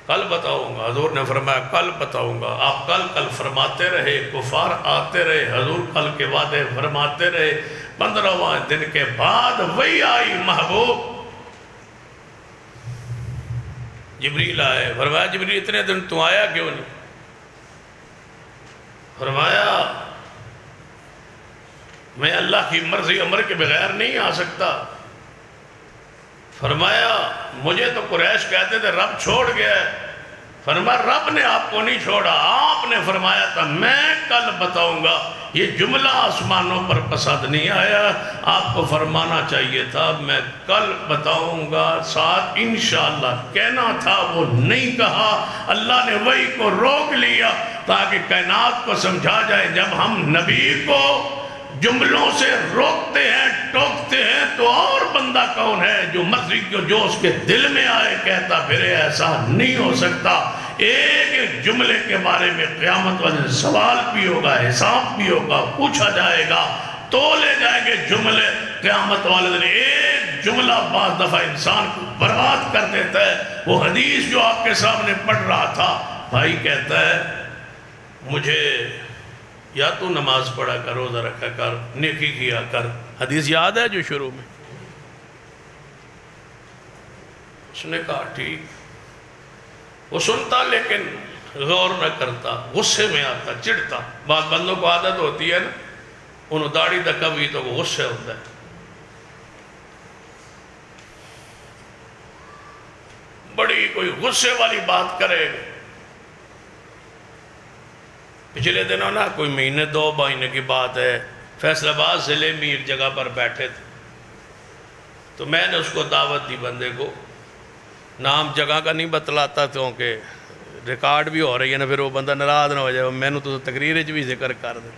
کل بتاؤں گا۔ حضور نے فرمایا کل بتاؤں گا۔ آپ کل فرماتے رہے، کفار آتے رہے، حضور کل کے وعدے فرماتے رہے۔ 15واں دن کے بعد وہی آئی محبوب۔ جبریل آئے، فرمایا جبریل اتنے دن تو آیا کیوں نہیں؟ فرمایا میں اللہ کی مرضی امر کے بغیر نہیں آ سکتا۔ فرمایا مجھے تو قریش کہتے تھے رب چھوڑ گیا ہے۔ فرمایا رب نے آپ کو نہیں چھوڑا، آپ نے فرمایا تھا میں کل بتاؤں گا۔ یہ جملہ آسمانوں پر پسند نہیں آیا، آپ کو فرمانا چاہیے تھا میں کل بتاؤں گا، ساتھ انشاءاللہ کہنا تھا وہ نہیں کہا۔ اللہ نے وحی کو روک لیا تاکہ کائنات کو سمجھا جائے جب ہم نبی کو جملوں سے روکتے ہیں، ٹوکتے ہیں، تو اور بندہ کون ہے جو مرضی کو جو اس کے دل میں آئے کہتا پھرے؟ ایسا نہیں ہو سکتا۔ ایک ایک جملے کے بارے میں قیامت والے سوال بھی ہوگا، حساب بھی ہوگا، پوچھا جائے گا، تولے جائیں گے جملے قیامت والے دن۔ ایک جملہ بعض دفعہ انسان کو برباد کر دیتا ہے۔ وہ حدیث جو آپ کے سامنے پڑھ رہا تھا، بھائی کہتا ہے مجھے یا تو نماز پڑھا کر، روزہ رکھا کر، نیکی کیا کر۔ حدیث یاد ہے جو شروع میں؟ اس نے کہا ٹھیک، وہ سنتا لیکن غور نہ کرتا، غصے میں آتا، چڑھتا. بعض بندوں کو عادت ہوتی ہے نا، انہوں داڑھی دکا بھی تو وہ غصے ہوتا ہے. بڑی کوئی غصے والی بات کرے گا. پچھلے دنوں نا کوئی مہینے 2 مہینے کی بات ہے، فیصل آباد ضلع میں ایک جگہ پر بیٹھے تھے. تو میں نے اس کو دعوت دی، بندے کو، نام جگہ کا نہیں بتلاتا کیونکہ ریکارڈ بھی ہو رہی ہے نا، پھر وہ بندہ ناراض نہ ہو جائے. میں نے تو تقریر بھی ذکر کر دیں.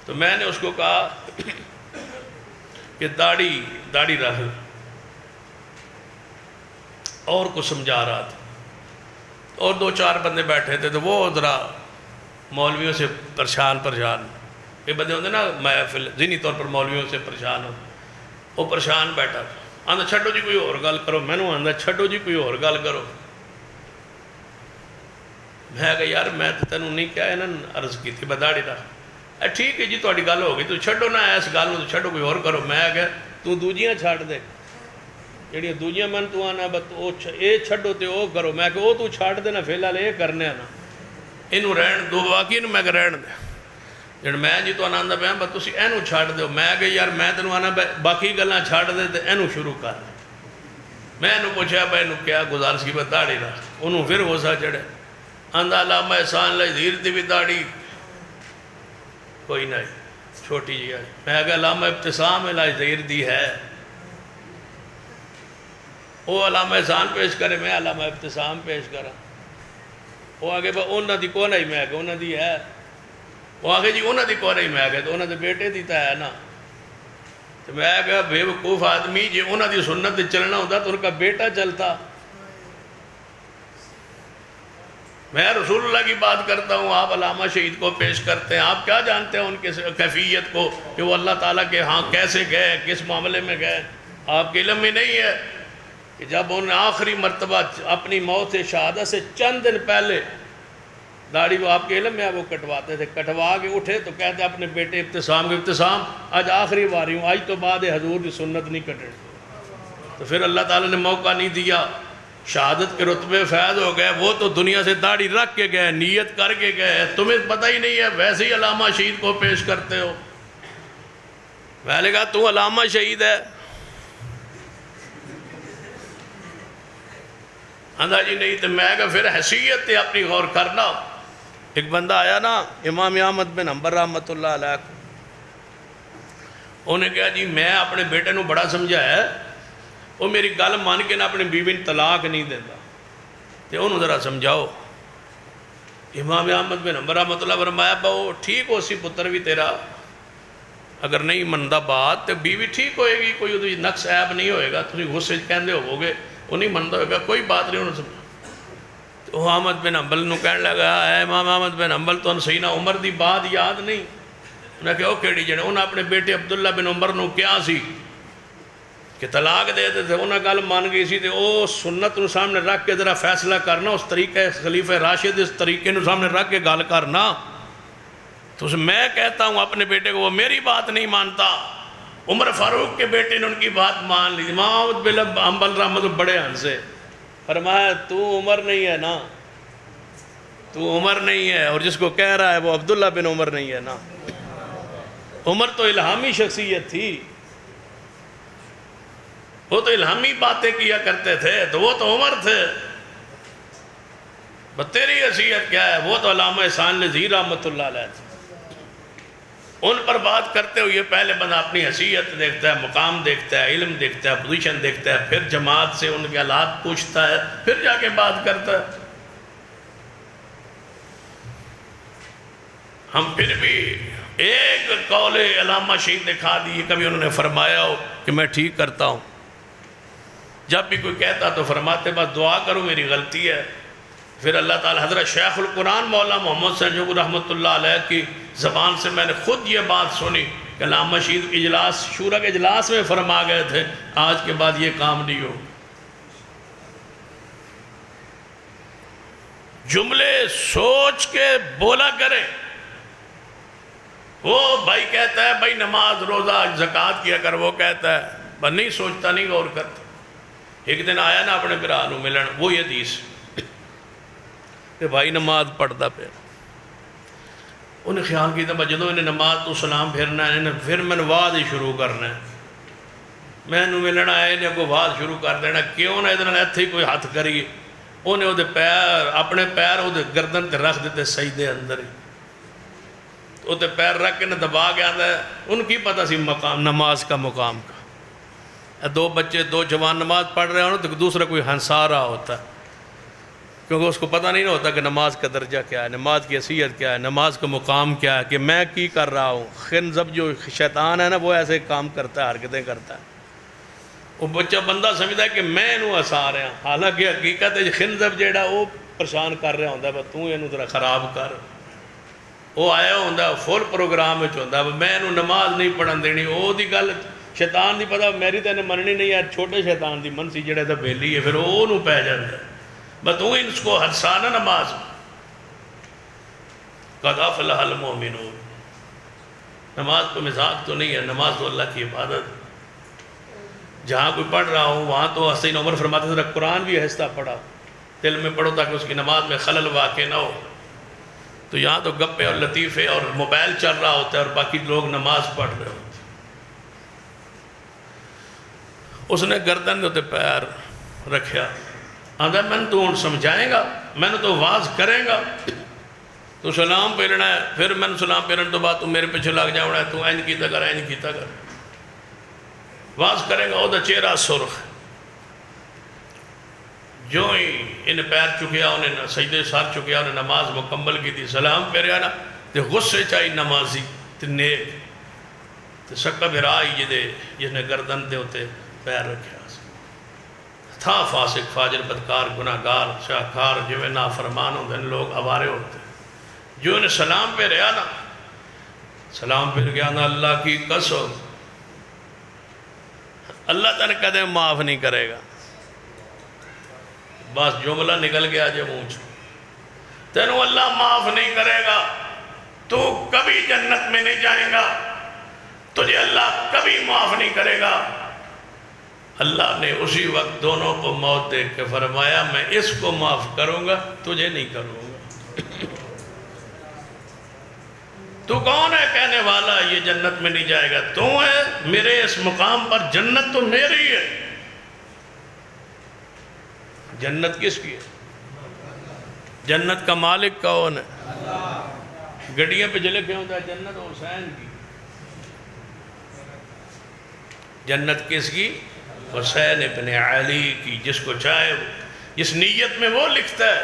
تو میں نے اس کو کہا کہ داڑھی رکھ، اور کو سمجھا رہا تھا. اور 2-4 بندے بیٹھے تھے تو وہ ذرا مولویوں سے پریشان. یہ بندے ہوتے نا محفل ذہنی طور پر مولویوں سے پریشان ہو. وہ پریشان بیٹھا آندا چھڈو جی کوئی اور گل کرو. میں نے آندا چھڈو جی کوئی اور گل کرو. میں کہا یار میں تو تینوں نہیں کہا نا، عرض کی تھی بداڑی رکھ. ٹھیک ہے جی تہاڈی گل ہو گئی، تو چھڈو نا اس گل نوں، چھڈو کوئی اور کرو. میں کہا تو دوجیاں چھڈ دے، جہڑیاں دوجیاں من تو آنا اے چھڈو تے او کرو. میں کہ او تو چھڈ دے نا، فی الحال اے کرنے نا، اینوں رہن دو. باقی میں کہ رہن دے جڑ میں جی تو آندا پیا بس تسی اینوں چھڈ دیو. میں کہ یار میں تینوں آنا باقی گلاں چھڈ دے تے اینوں شروع کر دے. میں اینوں پوچھا بھائی اینوں کیا گزارش کی بس داڑھی رکھ. انہوں پھر غصہ چڑھے، آندا علامہ احسان لذیر دی بھی داڑھی کوئی نہیں چھوٹی جی ہے. میں کہ علامہ ابتسام لذیر دی ہے. وہ علامہ احسان پیش کرے، میں علامہ ابتسام پیش کرا. وہ آگے بھائی انہوں دی کون ہے؟ میں کہ انہوں دی ہے. وہ آگے جی انہوں دی کون ہے؟ میں کہ تو انہوں دے بیٹے دیتا ہے نا. تو میں کہا بے وقوف آدمی جی انہوں دی سنت چلنا ہوتا تو ان کا بیٹا چلتا. میں رسول اللہ کی بات کرتا ہوں، آپ علامہ شہید کو پیش کرتے ہیں. آپ کیا جانتے ہیں ان کے کیفیت کو کہ وہ اللہ تعالیٰ کے ہاں کیسے گئے، کس معاملے میں گئے؟ آپ کے علم میں نہیں ہے کہ جب انہوں نے آخری مرتبہ اپنی موت سے شہادت سے چند دن پہلے داڑھی وہ آپ کے علم میں وہ کٹواتے تھے. کٹوا کے اٹھے تو کہتے اپنے بیٹے ابتسام کے، ابتسام آج آخری باری ہوں، آج تو بعد حضور کی سنت نہیں کٹے. تو پھر اللہ تعالیٰ نے موقع نہیں دیا، شہادت کے رتبے فیض ہو گئے. وہ تو دنیا سے داڑھی رکھ کے گئے، نیت کر کے گئے. تمہیں پتہ ہی نہیں ہے، ویسے ہی علامہ شہید کو پیش کرتے ہو. میں نے کہا تو علامہ شہید ہے؟ آندا جی نہیں. تو میں کہا پھر حیثیت ہے اپنی غور کرنا. ایک بندہ آیا نا امام احمد بن حنبل رحمۃ اللہ علیہ کو، انہیں کہا جی میں اپنے بیٹے نو بڑا سمجھایا ہے، وہ میری گل مان کے نہ اپنی بیوی نے طلاق نہیں دیتا، تو انہوں ذرا سمجھاؤ. امام احمد بن حنبل رحمۃ اللہ فرمایا باؤ ٹھیک ہو سی پتر بھی تیرا، اگر نہیں منتا بات تو بیوی ٹھیک ہوئے گی، کوئی وہ نقص عیب نہیں ہوئے گا. تھی غصے کہندے ہوو گے وہ نہیں منتا ہوگا، کوئی بات نہیں. انہوں نے سمجھا. تو احمد بن حنبل نو کہنے لگا اے امام احمد بن حنبل تو سیدنا عمر دی بات یاد نہیں؟ انہیں کہا وہ کیڑی جنے؟ انہیں اپنے بیٹے عبداللہ بن عمر نو کیا سی کہ طلاق دے دیتے تھے. انہیں گل مان گئی سی تو وہ سنت نو سامنے رکھ کے ذرا فیصلہ کرنا، اس طریقے خلیفہ راشد اس طریقے نو سامنے رکھ کے گل کرنا. تو میں کہتا ہوں اپنے بیٹے کو، وہ میری بات نہیں مانتا. عمر فاروق کے بیٹے نے ان کی بات مان لی. امام احمد بن حنبل رحمۃ اللہ بڑے ہنسے، فرمایا تو عمر نہیں ہے نا، تو عمر نہیں ہے، اور جس کو کہہ رہا ہے وہ عبداللہ بن عمر نہیں ہے نا. عمر تو الہامی شخصیت تھی، وہ تو الہامی باتیں کیا کرتے تھے، تو وہ تو عمر تھے. تیری حیثیت کیا ہے؟ وہ تو علامہ احسان لذیر رحمۃ اللہ علیہ تھے. ان پر بات کرتے ہوئے پہلے بندہ اپنی حیثیت دیکھتا ہے، مقام دیکھتا ہے، علم دیکھتا ہے، پوزیشن دیکھتا ہے، پھر جماعت سے ان کے حالات پوچھتا ہے، پھر جا کے بات کرتا ہے. ہم پھر بھی ایک قول علامہ شہید دکھا دی کبھی انہوں نے فرمایا ہو کہ میں ٹھیک کرتا ہوں. جب بھی کوئی کہتا تو فرماتے بس دعا کرو میری غلطی ہے. پھر اللہ تعالیٰ حضرت شیخ القرآن مولانا محمد سنجوگ رحمۃ اللہ علیہ کی زبان سے میں نے خود یہ بات سنی کہ علامہ شہید اجلاس شورا کے اجلاس میں فرما گئے تھے آج کے بعد یہ کام نہیں ہو. جملے سوچ کے بولا کرے. وہ بھائی کہتا ہے بھائی نماز روزہ زکوٰۃ کیا کر، وہ کہتا ہے بس نہیں سوچتا، نہیں غور کرتا. ایک دن آیا نا اپنے بھرا نو ملن، وہی حدیث کہ بھائی نماز پڑھتا پہ، انہیں خیال کیا میں جدوں انہیں نماز تو سلام پھرنا ہے انہیں پھر میں واز ہی شروع کرنا ہے، میں نو ملنا ہے انہیں کو واز شروع کر دینا، کیوں نہ ادھر ایتھے ہی کوئی ہاتھ کریے، انہیں وہ دے پیر اپنے پیر وہ دے گردن تے رکھ دیتے سجدے اندر ہی، وہ دے پیر رکھ کے نہ دبا کے آتا ہے، ان کی پتہ سی مقام نماز کا مقام کا، دو بچے دو جوان نماز پڑھ رہے ہوں تو دوسرا کوئی ہنسا رہا ہوتا ہے، کیونکہ اس کو پتہ نہیں ہوتا کہ نماز کا درجہ کیا ہے، نماز کی حیثیت کیا ہے، نماز کا مقام کیا ہے، کہ میں کی کر رہا ہوں۔ خنزب جو شیطان ہے نا وہ ایسے کام کرتا ہے، حرکتیں کرتا ہے، وہ بچہ بندہ سمجھتا ہے کہ میں انہوں ہسا رہا ہوں، حالانکہ حقیقت ہے خنزب جیڑا وہ پریشان کر رہا ہوتا ہے بس تو انہوں ذرا خراب کر، وہ آیا ہوتا ہے فل پروگرام ہوتا ہے میں انہوں نماز نہیں پڑھن دینی، وہ دی گل شیطان دی پتہ میری تو انہیں مننی نہیں ہے، چھوٹے شیطان دی من سی جڑا تو بیلی ہے، پھر وہ انہوں پہ جاتا ہے بس تو اس کو ہرسانا نماز قد افلح المؤمنون۔ نماز تو مزاق تو نہیں ہے، نماز تو اللہ کی عبادت، جہاں کوئی پڑھ رہا ہوں وہاں تو حسین عمر فرماتے تھے قرآن بھی آہستہ پڑھا، دل میں پڑھو تاکہ اس کی نماز میں خلل واقع نہ ہو، تو یہاں تو گپے اور لطیفے اور موبائل چل رہا ہوتا ہے اور باقی لوگ نماز پڑھ رہے ہوتے۔ اس نے گردن ہوتے پیر رکھیا، آدھا میں نے تو ان سمجھائیں گا، میں نے تو واز کریں گا، تو سلام پھیرنا ہے، پھر میں نے سلام پھیرنے تو بعد تو میرے پیچھے لگ جاؤنا ہے، تو این کیتا کر این کیتا کر، واز کرے گا، وہ دا چہرہ سرخ، جو ہی ان پیر چکیا انہیں سجدے ساتھ چکیا انہیں نماز مکمل کی تھی، سلام پھیریا نا تے غصے چاہی نمازی تے نیک تے سکا بھرائی جس نے گردن دے ہوتے پیر رکھیا تھا، فاسق فاجر بدکار گناہگار شاہکار جو میں نافرمان ہوتے ہیں لوگ عوارے ہوتے ہیں، جو انہیں سلام پہ رہا نا سلام پہ گیا نا اللہ کی قسم اللہ تن کدے معاف نہیں کرے گا، بس جملہ نکل گیا جو منہ تینوں اللہ معاف نہیں کرے گا، تو کبھی جنت میں نہیں جائیں گا، تجھے اللہ کبھی معاف نہیں کرے گا۔ اللہ نے اسی وقت دونوں کو موت دیکھ کے فرمایا میں اس کو معاف کروں گا تجھے نہیں کروں گا، تو کون ہے کہنے والا یہ جنت میں نہیں جائے گا، تو ہے میرے اس مقام پر جنت تو میری ہے۔ جنت کس کی ہے؟ جنت کا مالک کون ہے؟ گڑیاں پہ جلے کیا ہوتا ہے جنت حسین کی، جنت کس کی؟ حسین ابن علی کی، جس کو چاہے جس نیت میں وہ لکھتا ہے،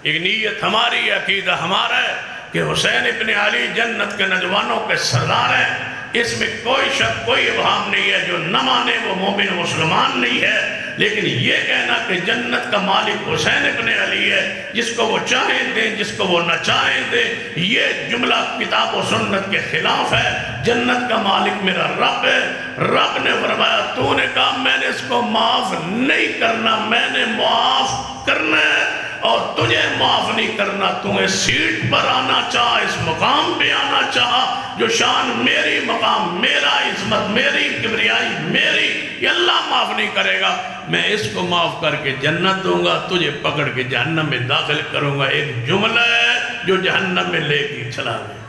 ایک نیت ہماری عقیدہ ہمارا ہے کہ حسین ابن علی جنت کے نوجوانوں کے سردار ہیں، اس میں کوئی شک کوئی ابہام نہیں ہے، جو نہ مانے وہ مومن مسلمان نہیں ہے، لیکن یہ کہنا کہ جنت کا مالک حسین ابن علی ہے، جس کو وہ چاہیں دیں جس کو وہ نہ چاہیں دیں، یہ جملہ کتاب و سنت کے خلاف ہے۔ جنت کا مالک میرا رب ہے، رب نے فرمایا تو نے کہا میں نے اس کو معاف نہیں کرنا، میں نے معاف کرنا ہے اور تجھے معاف نہیں کرنا، تو اس سیٹ پر آنا چاہ، اس مقام پہ آنا چاہ، جو شان میری، مقام میرا، عظمت میری، کبریائی میری، یہ اللہ معاف نہیں کرے گا، میں اس کو معاف کر کے جنت دوں گا، تجھے پکڑ کے جہنم میں داخل کروں گا۔ ایک جملہ ہے جو جہنم میں لے کے چلا گیا،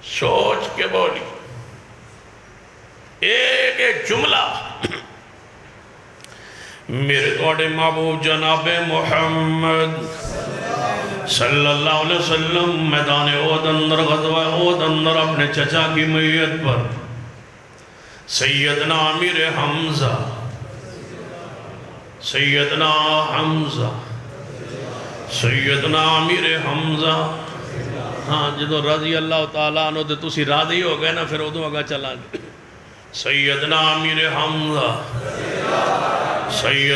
سوچ کے بولی، ایک جملہ میرے توڑے محبوب جناب محمد صلی اللہ علیہ وسلم میدان احد اندر غزوہ احد اندر اپنے چچا کی میت پر سیدنا امیر حمزہ سیدنا امیر حمزہ ہاں جدو رضی اللہ تعالیٰ عنہ دے تسی راضی ہو گئے نا پھر ادو اگا چلا گئے سیدنا امیر حمزہ رضی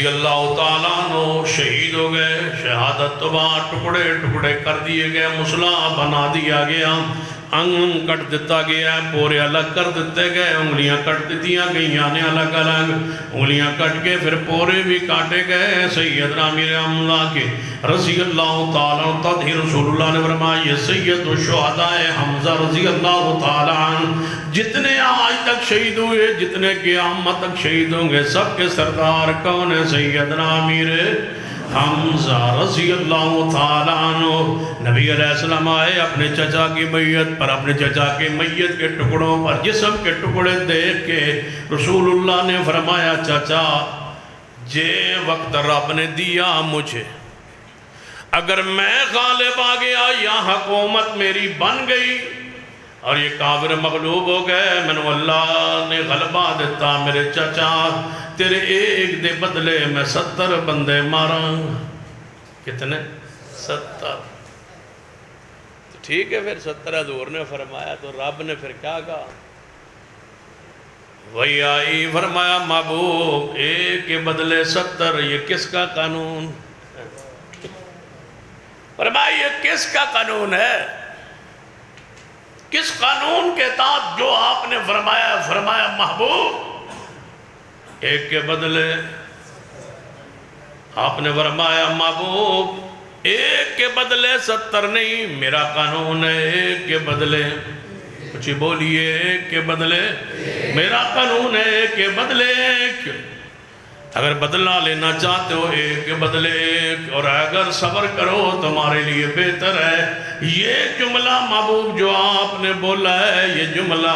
اللہ تعالیٰ عنہ شہید ہو گئے، شہادت تو بعد ٹکڑے ٹکڑے کر دیے گئے، مسلح بنا دیا گیا، انگ کٹ دیتا گیا ہے، پورے الگ کر دیتے گئے، انگلیاں کٹ دیتیاں گئی آنے الگ الگ، انگلیاں کٹ کے پھر پورے بھی کاٹے گئے۔ سیدنا امیر حمزہ کے رضی اللہ تعالیٰ عنہ رسول اللہ نے فرمایا یہ سید الشہداء حمزہ رضی اللہ تعالیٰ عنہ جتنے آج تک شہید ہوئے، جتنے قیامت تک شہید ہوں گے، سب کے سردار کون ہے؟ سیدنا امیر حمزہ رضی اللہ تعالیٰ عنہ۔ نبی علیہ السلام آئے اپنے چچا کی میت پر، اپنے چچا کی میت کے ٹکڑوں پر جسم کے ٹکڑے دیکھ کے رسول اللہ نے فرمایا چچا جے وقت رب نے دیا مجھے، اگر میں غالب آ گیا یا حکومت میری بن گئی اور یہ کافر مغلوب ہو گئے، میں نے اللہ نے غلبہ دیتا، میرے چچا تیرے ایک دے بدلے میں 70 بندے مارا۔ کتنے؟ 70۔ ٹھیک ہے پھر 70 حضور نے فرمایا تو رب نے پھر کیا کہا؟ وہی آئی فرمایا محبوب ایک کے بدلے 70، یہ کس کا قانون؟ فرمایا یہ کس کا قانون ہے؟ کس قانون کے تحت جو آپ نے فرمایا؟ فرمایا محبوب ایک کے بدلے، آپ نے فرمایا محبوب ایک کے بدلے 70 نہیں، میرا قانون ہے ایک کے بدلے، کچھ بولیے، ایک کے بدلے، میرا قانون ہے ایک کے بدلے ایک۔ اگر بدلہ لینا چاہتے ہو ایک کے بدلے ایک، اور اگر صبر کرو تمہارے لیے بہتر ہے۔ یہ جملہ محبوب جو آپ نے بولا ہے، یہ جملہ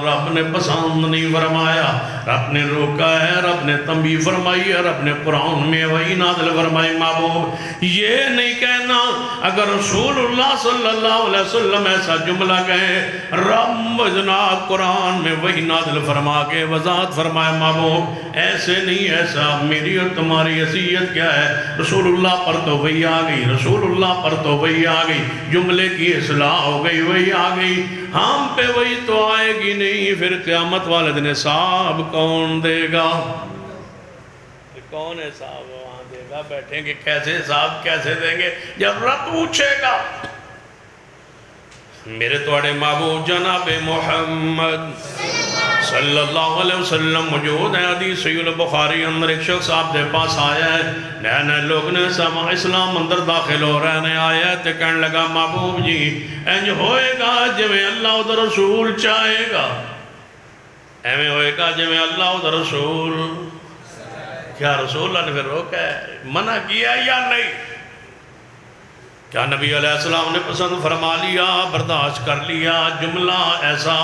رب نے پسند نہیں فرمایا، رب نے روکا ہے، رب نے تنبیہ فرمائی ہے، رب نے قرآن میں وحی نازل فرمائی۔ محبوب یہ نہیں کہنا اگر رسول اللہ صلی اللہ علیہ وسلم ایسا جملہ کہیں، رب جناب قرآن میں وحی نازل فرما کے وضاحت فرمائے محبوب ایسے نہیں، ایسا میری اور تمہاری حیثیت کیا ہے؟ رسول اللہ پر تو وحی آ گئی، رسول اللہ پر تو وحی آ گئی، جملے کی اصلاح ہو گئی، وحی آ گئی، ہم پہ وحی تو آئے گی نہیں، پھر قیامت والے دن حساب کون دے گا؟ کون حساب وہاں دے گا؟ بیٹھیں گے کیسے حساب کیسے دیں گے جب رب پوچھے گا؟ میرے توڑے محبوب جناب محمد صلی اللہ علیہ وسلم موجود ہے۔ حدیث صحیح البخاری اندر ایک شخص آپ دے پاس آیا ہے، نئے نئے لوگ نے اسلام اندر داخل ہو رہے ہیں، آیا ہے تو کہنے لگا محبوب جی اینج ہوئے گا جویں اللہ ادھر رسول چاہے گا، ایویں ہوئے گا جویں اللہ ادھر رسول۔ کیا رسول اللہ نے پھر روکا ہے، منع کیا یا نہیں؟ کیا نبی علیہ السلام نے پسند فرما لیا، برداشت کر لیا جملہ ایسا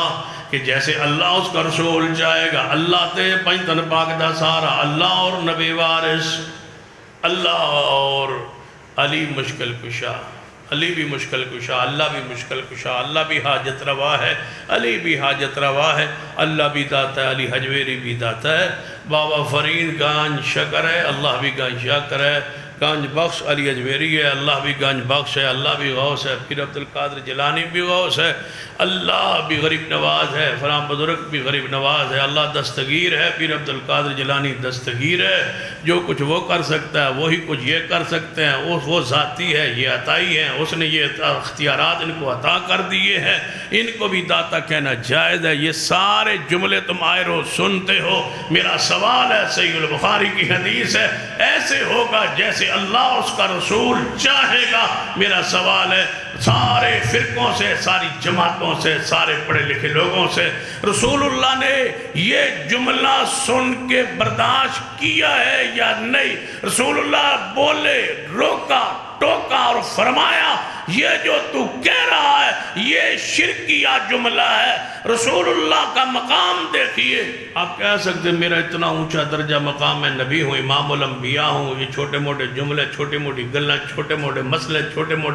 کہ جیسے اللہ اس کا رسول چاہے گا؟ اللہ تے پنجتن پاک دا سارا، اللہ اور نبی وارث، اللہ اور علی مشکل کشا، علی بھی مشکل کشا، اللہ بھی مشکل کشا، اللہ بھی حاجت روا ہے، علی بھی حاجت روا ہے، اللہ بھی داتا ہے، علی حجویری بھی داتا ہے، بابا فرید گانج شکر ہے، اللہ بھی گانج شکر ہے، گانج بخش علی حجویری ہے، اللہ بھی گانج بخش ہے، اللہ بھی غوث ہے، پیر عبدالقادر جیلانی بھی غوث ہے، اللہ بھی غریب نواز ہے، فلاں بزرگ بھی غریب نواز ہے، اللہ دستگیر ہے، پیر عبدالقادر جیلانی دستگیر ہے، جو کچھ وہ کر سکتا ہے وہی کچھ یہ کر سکتے ہیں، وہ ذاتی ہے، یہ عطائی ہے، اس نے یہ اختیارات ان کو عطا کر دیے ہیں، ان کو بھی داتا کہنا جائز ہے۔ یہ سارے جملے تم آئے رو سنتے ہو، میرا سوال ہے، صحیح البخاری کی حدیث ہے، ایسے ہوگا جیسے اللہ اس کا رسول چاہے گا۔ میرا سوال ہے سارے فرقوں سے، ساری جماعتوں سے، سارے پڑھے لکھے لوگوں سے، رسول اللہ نے یہ جملہ سن کے برداشت کیا ہے یا نہیں؟ رسول اللہ بولے، روکا، ٹوکا اور فرمایا یہ جو تو کہہ رہا ہے یہ شرکیہ جملہ ہے۔ رسول اللہ کا مقام دیکھیے، آپ کہہ سکتے میرا اتنا اونچا درجہ مقام ہے، نبی ہوں، امام الانبیاء ہوں، یہ چھوٹے موٹے جملے، چھوٹی موٹی گلیں، چھوٹے موٹے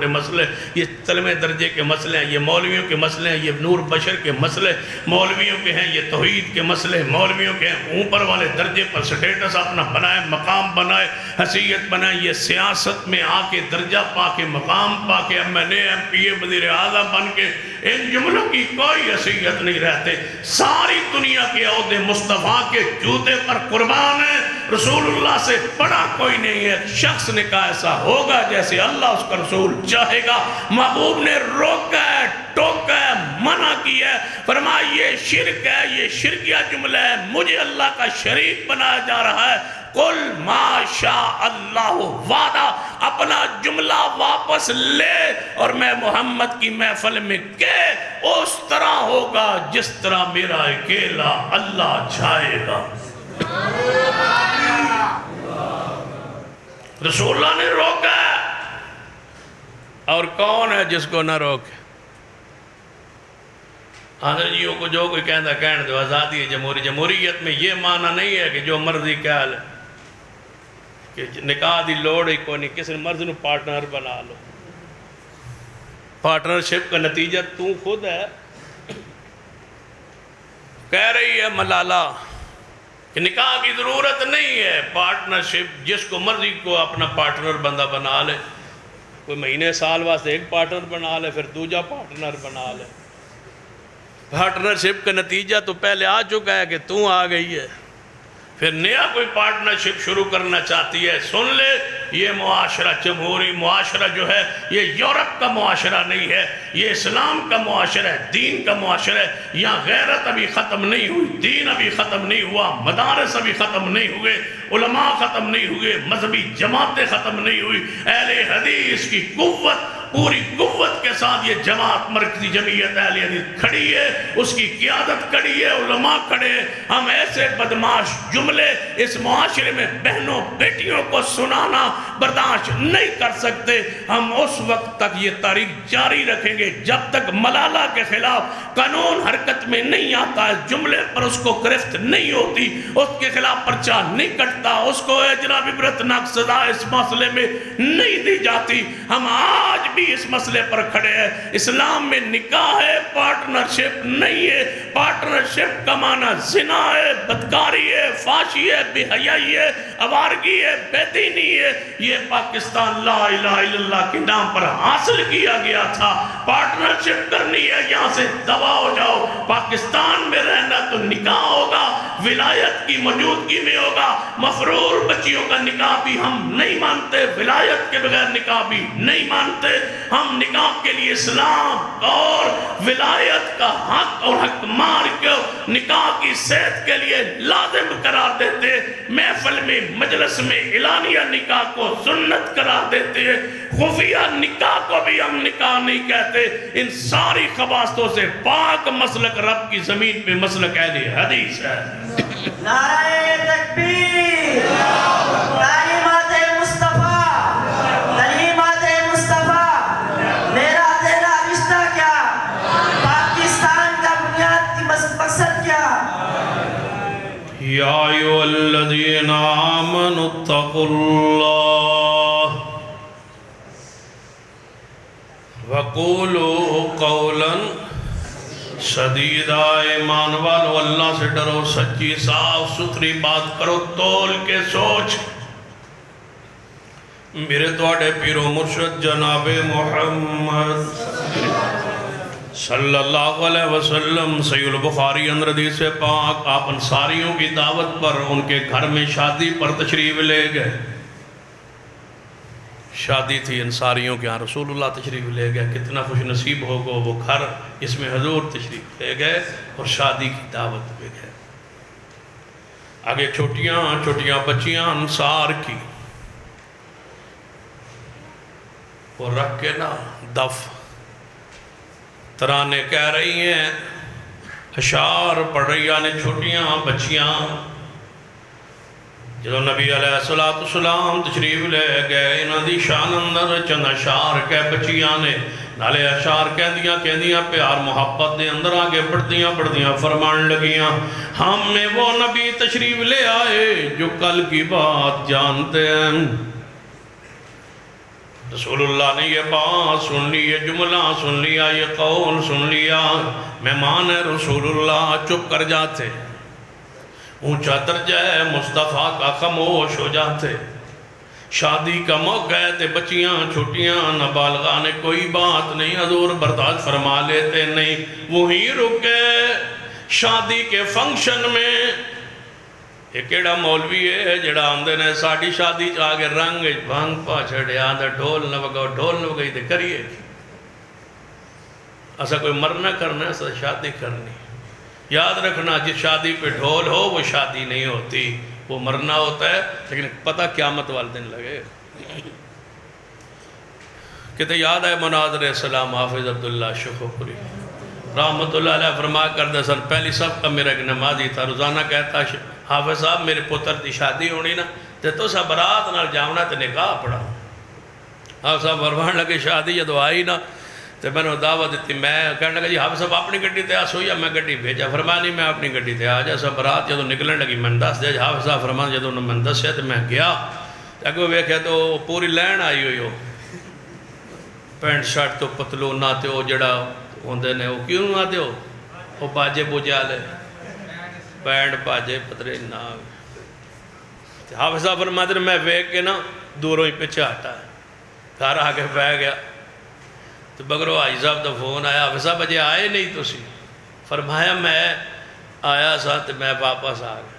مسئلے، یہ تلویں درجے کے مسئلے ہیں، یہ مولویوں کے مسئلے ہیں، یہ نور بشر کے مسئلے مولویوں کے ہیں، یہ توحید کے مسئلے مولویوں کے ہیں۔ اوپر والے درجے پر سٹیٹس اپنا بنائے، مقام بنائے، حیثیت بنائے، یہ سیاست میں آ کے درجہ پا کے، مقام پا کے، MLA MP وزیر اعظم بن کے، ان جملوں کی کوئی حیثیت نہیں رہتے۔ ساری دنیا کے عہدے مصطفیٰ کے جوتے پر قربان ہیں، رسول اللہ سے بڑا کوئی نہیں ہے. شخص نے کہا ایسا ہوگا جیسے اللہ اس کا رسول چاہے گا. محبوب نے روکا ہے, ٹوکا ہے, منع کیا ہے, فرمایا یہ شرک ہے, یہ شرکیہ جملہ ہے, مجھے اللہ کا شریک بنایا جا رہا ہے. قل ما شاء اللہ, وعدہ اپنا جملہ واپس لے اور میں محمد کی محفل میں کہ اس طرح ہوگا جس طرح میرا اکیلا اللہ چاہے گا. رسول اللہ نے روکا ہے, اور کون ہے جس کو نہ روکے؟ حضرت جیوں کو جو کوئی کہنا کہنے دو, آزادی ہے جمہوری. جمہوریت میں یہ معنی نہیں ہے کہ جو مرضی کہہ لے, کہ نکاح دی لوڑ ہی کوئی نہیں, کسی مرضی نو پارٹنر بنا لو. پارٹنرشپ کا نتیجہ تو خود ہے. کہہ رہی ہے ملالہ کہ نکاح کی ضرورت نہیں ہے, پارٹنرشپ جس کو مرضی کو اپنا پارٹنر بندہ بنا لے. کوئی مہینے سال واسطے ایک پارٹنر بنا لے, پھر دوجا پارٹنر بنا لے. پارٹنرشپ کا نتیجہ تو پہلے آ چکا ہے کہ تو آ گئی ہے, پھر نیا کوئی پارٹنرشپ شروع کرنا چاہتی ہے. سن لے, یہ معاشرہ, جمہوری معاشرہ جو ہے, یہ یورپ کا معاشرہ نہیں ہے, یہ اسلام کا معاشرہ ہے, دین کا معاشرہ ہے. یہاں غیرت ابھی ختم نہیں ہوئی, دین ابھی ختم نہیں ہوا, مدارس ابھی ختم نہیں ہوئے, علماء ختم نہیں ہوئے, مذہبی جماعتیں ختم نہیں ہوئی. اہل حدیث کی قوت, پوری قوت کے ساتھ یہ جماعت, مرکزی جمعیت اہل حدیث کھڑی ہے, اس کی قیادت کھڑی ہے, علماء کھڑے ہیں. ہم ایسے بدماش جملے اس معاشرے میں بہنوں بیٹیوں کو سنانا برداشت نہیں کر سکتے. ہم اس وقت تک یہ تاریخ جاری رکھیں گے جب تک ملالہ کے خلاف قانون حرکت میں نہیں آتا ہے, جملے پر اس کو گرفت نہیں ہوتی, اس کے خلاف پرچہ نہیں کٹتا, اس کو جناب عبرتناک سزا اس مسئلے میں نہیں دی جاتی. ہم آج بھی اس مسئلے پر کھڑے ہیں. اسلام میں نکاح ہے, پارٹنرشپ نہیں ہے. پارٹنرشپ کا معنی زنا ہے, بدکاری ہے, فحاشی ہے, بے حیائی ہے, آوارگی ہے, بے دینی ہے. یہ پاکستان لا الہ الا اللہ کے نام پر حاصل کیا گیا تھا. پارٹنرشپ کرنی ہے, یہاں سے دبا ہو جاؤ. پاکستان میں رہنا تو نکاح ہوگا, ولایت کی موجودگی میں ہوگا. مفرور بچیوں کا نکاح بھی ہم نہیں مانتے, ولایت کے بغیر نکاح بھی نہیں مانتے. ہم نکاح کے لیے اسلام اور ولایت کا حق اور حق مار کے نکاح کی صحت کے لیے لازم قرار دیتے. محفل میں, مجلس میں اعلانیہ نکاح کو سنت قرار دیتے ہیں. خفیہ نکاح کو بھی ہم نکاح نہیں کہتے. ان ساری خباستوں سے پاک مسلک رب کی زمین پہ مسلک اہل حدیث ہے. نعرہ تکبیر, تعلیمات مصطفیٰ, تعلیمات مصطفیٰ. میرا تیرا رشتہ کیا, پاکستان کا بنیادی مقصد کیا؟ یا ایھا الذین آمنوا اتقوا اللہ وقولوا قولا سدیدہ. ایمان والو, اللہ سے ڈرو, سچی صاف ستھری بات کرو, تول کے سوچ. میرے توڑے پیر و مرشد جناب محمد صلی اللہ علیہ وسلم صحیح البخاری حدیث پاک, آپ انصاریوں کی دعوت پر ان کے گھر میں شادی پر تشریف لے گئے. شادی تھی انصاریوں کے ہاں, رسول اللہ تشریف لے گئے. کتنا خوش نصیب ہوگا وہ گھر جس میں حضور تشریف لے گئے اور شادی کی دعوت پہ گئے. آگے چھوٹیاں چھوٹیاں بچیاں انصار کی, وہ رکھ کے نا دف ترانے کہہ رہی ہیں, اشعار پڑھ رہی ہیں, چھوٹیاں بچیاں. جدو نبی علیہ السلام تشریف لے گئے, انہاں دی شان اندر چند اشعار کہہ بچیاں نے, نالے اشعار کہندیاں پیار محبت دے اندر آگے بڑھدیاں فرمان لگیاں, ہم میں وہ نبی تشریف لے آئے جو کل کی بات جانتے ہیں. رسول اللہ نے یہ بات سن لی, یہ جملہ سن لیا, یہ قول سن لیا. مہمان رسول اللہ چپ کر جاتے, اونچا درجہ ہے مصطفیٰ کا خاموش ہو جاتے. شادی کا موقع ہے تے بچیاں چھوٹیاں نابالغہ نے کوئی بات نہیں, حضور برداشت فرما لیتے نہیں. وہیں رکے شادی کے فنکشن میں یہ کیڑا مولوی ہے جڑا آندے نے ساڑی شادی چاہ کے رنگ بھنگ پا چھڑے آندے ڈھول نہ وگاؤ ڈھول نہ وگائی دے کریے ایسا کوئی مرنا کرنا ہے ایسا شادی کرنی یاد رکھنا جس شادی پہ ڈھول ہو وہ شادی نہیں ہوتی وہ مرنا ہوتا ہے لیکن پتہ قیامت والے دن لگے کہتے یاد ہے مناظر السلام حافظ عبداللہ شکوپری رحمت اللہ علیہ فرما کردہ سن پہلی سب کا میرا ایک نمازی تھا روزانہ کہتا حافظ صاحب میرے پتر دی شادی ہونی نا تو سا برات نال جاؤنا تو نکاح پڑا حافظ صاحب فرمان لگے شادی جدو آئی نا تو میں نے دعوت دیتی میں کہنے لگا جی حافظ صاحب اپنی گڈی تے آسو یا میں گڈی بھیجا فرمایا نہیں میں اپنی گڈی تے آ جا سا برات جدو نکلنے لگی میں دس دیا حافظ صاحب فرمان جدو انہوں میں دس تو میں گیا اگر وہ ویکھے تو پوری لین آئی ہوئی ہو پینٹ شرٹ تو پتلونا تے وہ جڑا ہوندے نے وہ کیوں نہ آتے ہو وہ باجے بوجا لے پینٹ باجے پترے نہ حافظ صاحب فرماتے میں ویک کے نا دوروں ہی پیچھے ہٹا ہے گھر آ کے بہ گیا تو بگرو حاجی صاحب تو فون آیا حافظ صاحب اجے آئے نہیں تو سی فرمایا میں آیا سا تو میں واپس آ گیا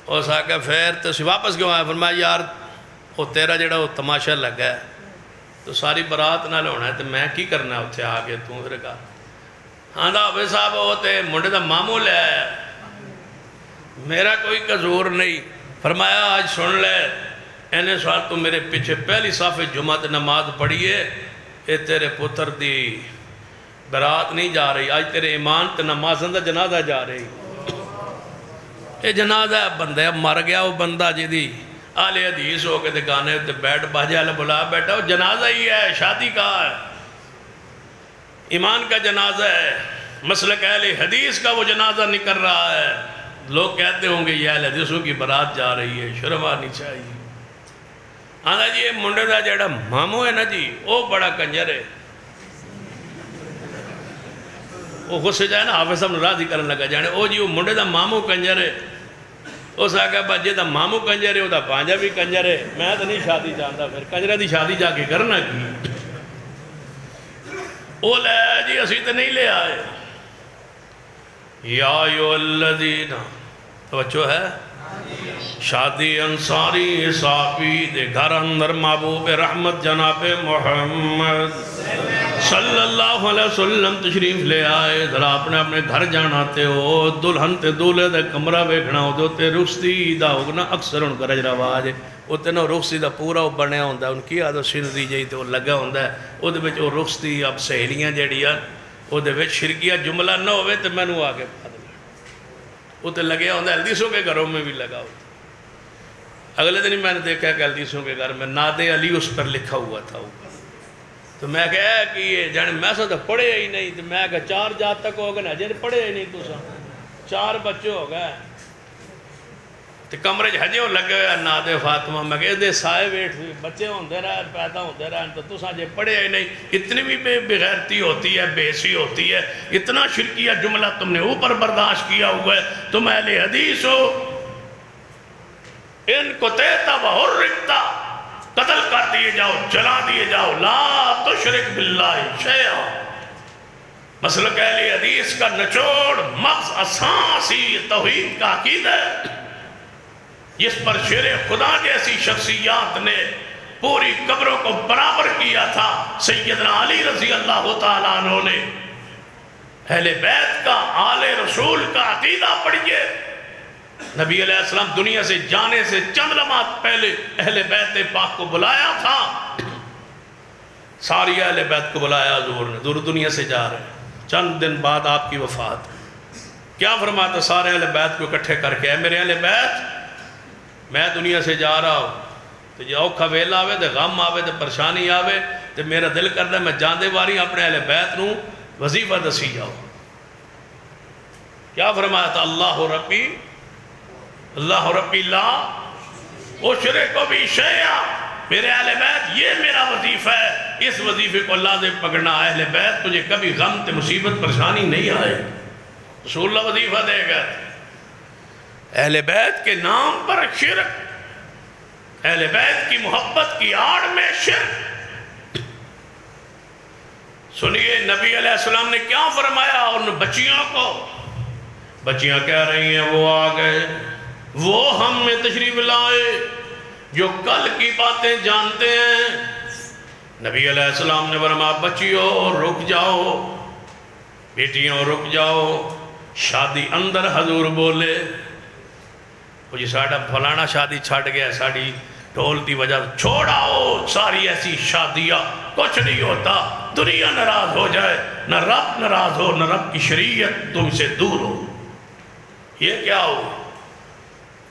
اس آ کے پھر تو سی واپس کیوں آیا فرمایا یار وہ تیرا جڑا وہ تماشا لگا ہے تو ساری برات نہ ہونا ہے تو میں کی کرنا ہے اتھے آگے تو پھر کہا ہاں دا حافظ صاحب ہوتے منڈے دا مامو لے آیا میرا کوئی قصور نہیں فرمایا آج سن لے اینے سوال تو میرے پیچھے پہلی صافِ جمعہ نماز پڑھیے اے تیرے پتر دی برات نہیں جا رہی آج تیرے ایمان تے نمازن دا جنازہ جا رہی اے جنازہ بندہ مر گیا وہ بندہ جی دی آلِ حدیث ہو کے دے گانے تے بیٹھ باجے آلہ بلا بیٹھا وہ جنازہ ہی ہے شادی کا ہے ایمان کا جنازہ ہے مسلک اہل حدیث کا وہ جنازہ نکل رہا ہے لوگ کہتے ہوں گے یہ اہل حدیثوں کی برات جا رہی ہے شرم آنی چاہیے آندا جی یہ منڈے دا جڑا مامو ہے نا جی وہ بڑا کنجر ہے وہ غصے جائے نا حافظ صاحب راضی کرنے لگا جانے او جی وہ منڈے دا مامو کنجر ہے اس آگے بجے دا مامو کنجر ہے وہ دا پانجا بھی کنجر ہے میں تو نہیں شادی جانتا پھر کنجرہ دی شادی جا کے کرنا کی وہ لے جی اسی تو نہیں لے آئے یا ایو الذین توجہ ہے شادی انصاری صحابی دے گھر اندر محبوب رحمت جناب محمد صلی اللہ علیہ وسلم تشریف لے آئے ذرا اپنے گھر جانا تے ہو دلہن تے دولے دے کمرہ بیکھنا ہو دو تے رخصتی دا ہوگنا اکثر ان کا رج رواج ہے وہ تے نا رخصتی دا پورا بنیا ہوندہ ہے ان کی آدھو سندھ دی جائی تے وہ لگا ہوندہ ہے وہ دے بچ وہ رخصتی اب سہیلیاں جڑیاں وہ دے بچ شرکیہ جملہ نہ ہوئے تے میں نو آگے پا دے وہ تے لگیا ہوندہ ہے حدیثوں کے گھروں میں بھی لگا ہوتا اگلے دن میں نے دیکھا کہ حدیثوں کے گھر میں ناد علی اس پر لکھا ہوا تھا تو میں کہا کہ یہ جانے میں سا تو پڑھے ہی نہیں تو میں کہا 4 جات تک ہو گئے نا جانے پڑھے ہی نہیں تو سا 4 بچے ہو گئے تو کمرے جھجے ہو لگے ہوئے ناد فاطمہ میں کہا دے سائے ویٹ ہوئی بچے ہوندے رہے پیدا ہوندے رہے تو سا جے پڑھے ہی نہیں اتنی بھی بغیرتی ہوتی ہے بیسی ہوتی ہے اتنا شرکیہ جملہ تم نے اوپر برداشت کیا ہوا ہے تم اہل حدیث ہو ان کو تیتا وحرکتا قتل کر دیے جاؤ جلا دیے جاؤ لا تشرک باللہ شیعہ مسلک اہل حدیث کا نچوڑ مغز اساسی توحید کا عقید ہے جس پر شیر خدا جیسی شخصیات نے پوری قبروں کو برابر کیا تھا سیدنا علی رضی اللہ تعالیٰ عنہ نے اہل بیت کا آل رسول کا عقیدہ پڑھئے نبی علیہ السلام دنیا سے جانے سے چند لمحات پہلے اہل بیت پاک کو بلایا تھا ساری اہل بیت کو بلایا حضور نے دور دنیا سے جا رہے ہیں چند دن بعد آپ کی وفات کیا فرماتا سارے اہل بیت کو اکٹھے کر کے اے میرے اہل بیت میں دنیا سے جا رہا ہوں تو جی اوکھا ویل آوے تو غم آوے تو پریشانی آوے تو میرا دل کرتا ہے میں جاندے باری اپنے اہل بیت نوں وظیفہ دسی جاؤ کیا فرماتا اللہ ربی اللہ ربی لا اشرک بھی شیعہ میرے اہل بیت یہ میرا وظیفہ ہے اس وظیفے کو لازم پکڑنا اہل بیت تجھے کبھی غم تے مصیبت پریشانی نہیں آئے رسول اللہ وظیفہ دے گا اہل بیت کے نام پر شرک اہل بیت کی محبت کی آڑ میں شرک سنیے نبی علیہ السلام نے کیا فرمایا ان بچیوں کو بچیاں کہہ رہی ہیں وہ آ گئے وہ ہم میں تشریف لائے جو کل کی باتیں جانتے ہیں۔ نبی علیہ السلام نے فرمایا بچیوں رک جاؤ، بیٹیوں رک جاؤ، شادی اندر حضور بولے وہ جی ساڑھا فلانا شادی چھٹ گیا ساڑھی ڈھول دی وجہ چھوڑاؤ ساری ایسی شادیاں، کچھ نہیں ہوتا، دنیا ناراض ہو جائے، نہ رب ناراض ہو، نہ رب کی شریعت تم سے دور ہو۔ یہ کیا ہو؟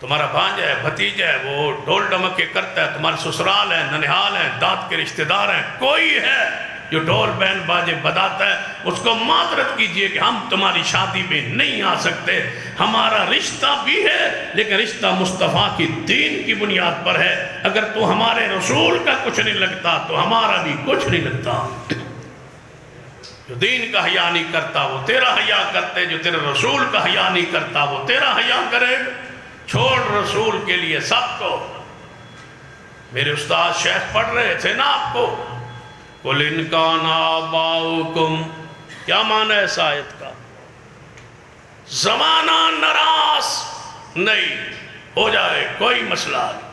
تمہارا بھانجا ہے، بھتیجا ہے، وہ ڈھول ڈمکے کرتا ہے، تمہارے سسرال ہیں، ننہال ہیں، دانت کے رشتہ دار ہیں، کوئی ہے جو ڈھول بین باجے بجاتا ہے، اس کو معذرت کیجئے کہ ہم تمہاری شادی میں نہیں آ سکتے، ہمارا رشتہ بھی ہے لیکن رشتہ مصطفیٰ کی دین کی بنیاد پر ہے، اگر تو ہمارے رسول کا کچھ نہیں لگتا تو ہمارا بھی کچھ نہیں لگتا۔ جو دین کا حیا نہیں کرتا وہ تیرا حیا کرتے، جو تیرے رسول کا حیا نہیں کرتا وہ تیرا حیا کرے۔ چھوڑ رسول کے لیے سب کو۔ میرے استاد شیخ پڑھ رہے تھے نا آپ کو، قُلْ إِنْ كَانَ آبَاؤُكُمْ، کیا معنی ہے اس آیت کا؟ زمانہ ناراض نہیں ہو جائے کوئی مسئلہ نہیں،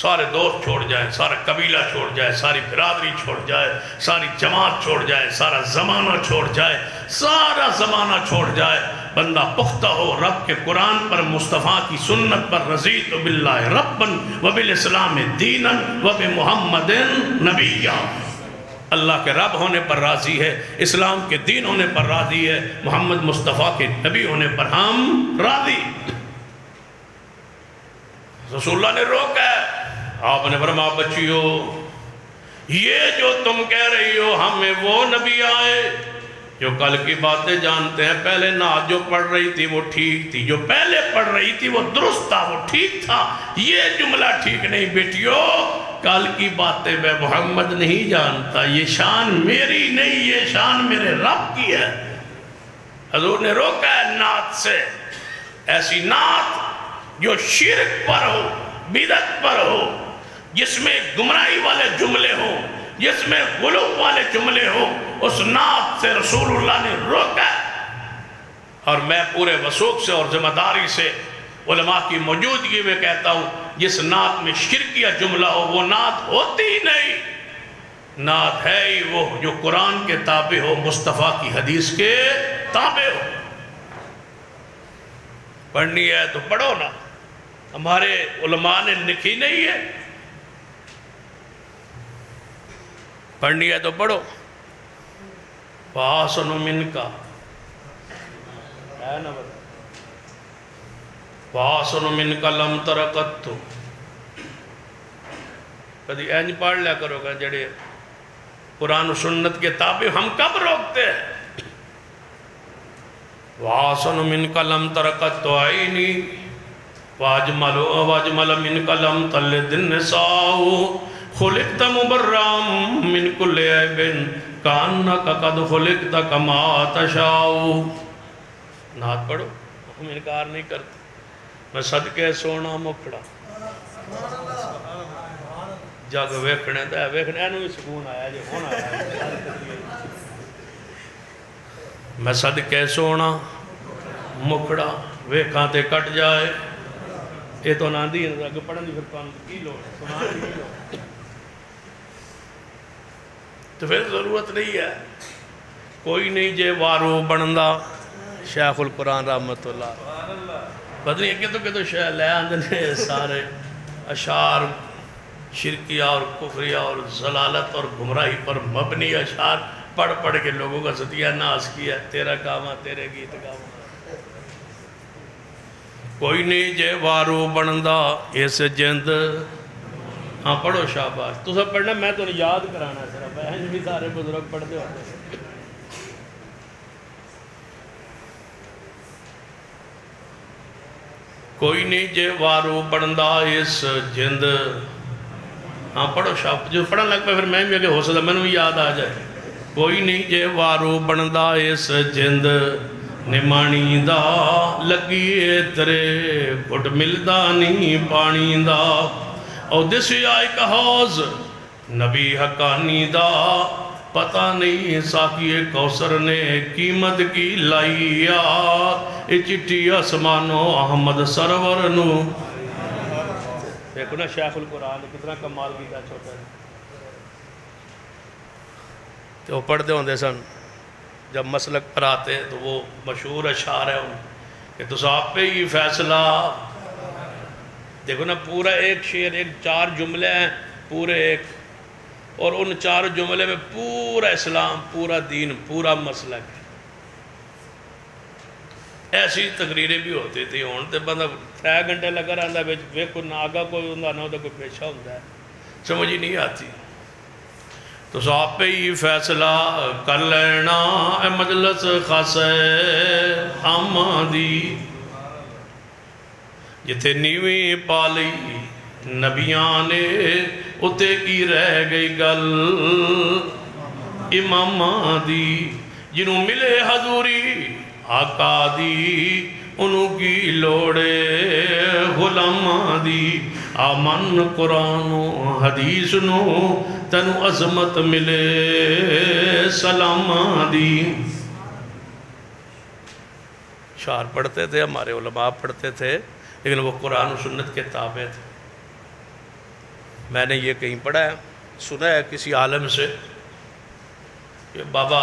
سارے دوست چھوڑ جائیں، سارا قبیلہ چھوڑ جائے، ساری برادری چھوڑ جائے، ساری جماعت چھوڑ جائے، سارا زمانہ چھوڑ جائے، سارا زمانہ چھوڑ جائے، بندہ پختہ ہو رب کے قرآن پر، مصطفیٰ کی سنت پر، رضیت باللہ رباً وبالاسلام دینا وبمحمد نبیّا، اللہ کے رب ہونے پر راضی ہے، اسلام کے دین ہونے پر راضی ہے، محمد مصطفیٰ کے نبی ہونے پر ہم راضی۔ رسول اللہ نے روکا ہے، آپ نے فرمایا بچیو یہ جو تم کہہ رہی ہو ہمیں وہ نبی آئے جو کل کی باتیں جانتے ہیں، پہلے نعت جو پڑھ رہی تھی وہ ٹھیک تھی، جو پہلے پڑھ رہی تھی وہ درست تھا، وہ ٹھیک تھا، یہ جملہ ٹھیک نہیں بیٹیو، کل کی باتیں میں محمد نہیں جانتا، یہ شان میری نہیں، یہ شان میرے رب کی ہے۔ حضور نے روکا ہے نعت سے، ایسی نعت جو شرک پر ہو، بدعت پر ہو، جس میں گمراہی والے جملے ہوں، جس میں غلو والے جملے ہوں، اس نعت سے رسول اللہ نے روکا ہے۔ اور میں پورے وثوق سے اور ذمہ داری سے علماء کی موجودگی میں کہتا ہوں، جس نعت میں شرکیہ جملہ ہو وہ نعت ہوتی ہی نہیں، نعت ہے ہی وہ جو قرآن کے تابع ہو، مصطفیٰ کی حدیث کے تابع ہو۔ پڑھنی ہے تو پڑھو نا، ہمارے علماء نے لکھی نہیں ہے، پڑھنی ہے تو پڑھو۔ وَآسَنُ مِنْكَ ہے نا بتا، وَآسَنُ مِنْكَ لَمْ تَرَ قَطُّ، کدی اینج پڑھ لیا کرو گا جڑے قرآن و سنت کے تابع ہم کب روکتے ہیں؟ وَآسَنُ مِنْكَ لَمْ تَرَ قَطُّ عَيْنِي وَأَجْمَلَ مِنْكَ لَمْ تَلِدِ النِّسَاءُ خُلِقْتَ مُبَرًّا مِنْ كُلِّ عَيْبٍ كَأَنَّكَ قَدْ خُلِقْتَ كَمَا تَشَاءُ۔ نعت پڑھو، ہم انکار نہیں کرتے۔ میں صدقے سونا مکھڑا جگ ویکھنے دا ویکھنے اینو سکون آیا جو ہونا آیا۔ میں صدقے سونا مکھڑا ویکھاں تے کٹ جائے، یہ تو نہ دی اگر پڑھن دی پھر کام کی لوڑ سنان دی لوڑ، تو پھر ضرورت نہیں ہے۔ کوئی نہیں جے وارو بندا شیخ القرآن رحمت اللہ، پتہ نہیں کہ تو شیخ لے آندھنے سارے اشعار شرکیہ اور کفریہ اور ضلالت اور گمراہی پر مبنی اشعار پڑھ پڑھ کے لوگوں کا ستیہ ناس کیا، تیرا کاما تیرے گیت کاما۔ کوئی نہیں جے وارو بندا اس جند، ہاں پڑھو شاباش، تو سب پڑھنا میں تو یاد کرانا صرف، بہن بھی سارے بزرگ پڑھتے ہوتے ہیں۔ کوئی نہیں جے وارو بندا اس جند، ہاں پڑھو شاباش، جو پڑھن لگ پہ پھر میں بھی اگر ہو سکتا میں نے بھی یاد آ جائے۔ کوئی نہیں جے وارو بندا اس جند نمانی دا لگیے ترے گھٹ ملدا نہیں پانی دا، او دس آئے کہ حوض نبی حقانی دا پتہ نہیں ساقی کوثر نے قیمت کی لائیا اے چٹھی آسمانو احمد سرور نو. دیکھو نا شیخ القرآن کتنا کمال کیتا چھوٹا ہے. تو وہ پڑھتے ہوندے سن جب مسلک پر آتے تو وہ مشہور اشعار ہے ان کہ تو آپ پہ ہی فیصلہ. دیکھو نا پورا ایک شعر ایک 4 جملے ہیں پورے ایک، اور ان 4 جملے میں پورا اسلام پورا دین پورا مسلک ہے. ایسی تقریریں بھی ہوتی تھی. ہوں تو بندہ 3 گھنٹے لگا رہتا ہے ویکھو نہ آگا کوئی ہوتا نہ ہوتا کوئی پیشہ ہوتا ہے، سمجھ ہی نہیں آتی. تو آپ پہ ہی فیصلہ کر لینا اے مجلس خاص آمادی. جتے نیویں پالی نبیاں نے اتے کی رہ گئی گل اماماں دی. جنہوں ملے حضوری آقا دی انہوں کی لوڑے غلاماں دی. آمن قرآن و حدیث نو تنو عظمت ملے سلاماں دی. شعر پڑھتے تھے ہمارے علماء پڑھتے تھے لیکن وہ قرآن و سنت کے تابع تھے. میں نے یہ کہیں پڑھا ہے سنا ہے کسی عالم سے کہ بابا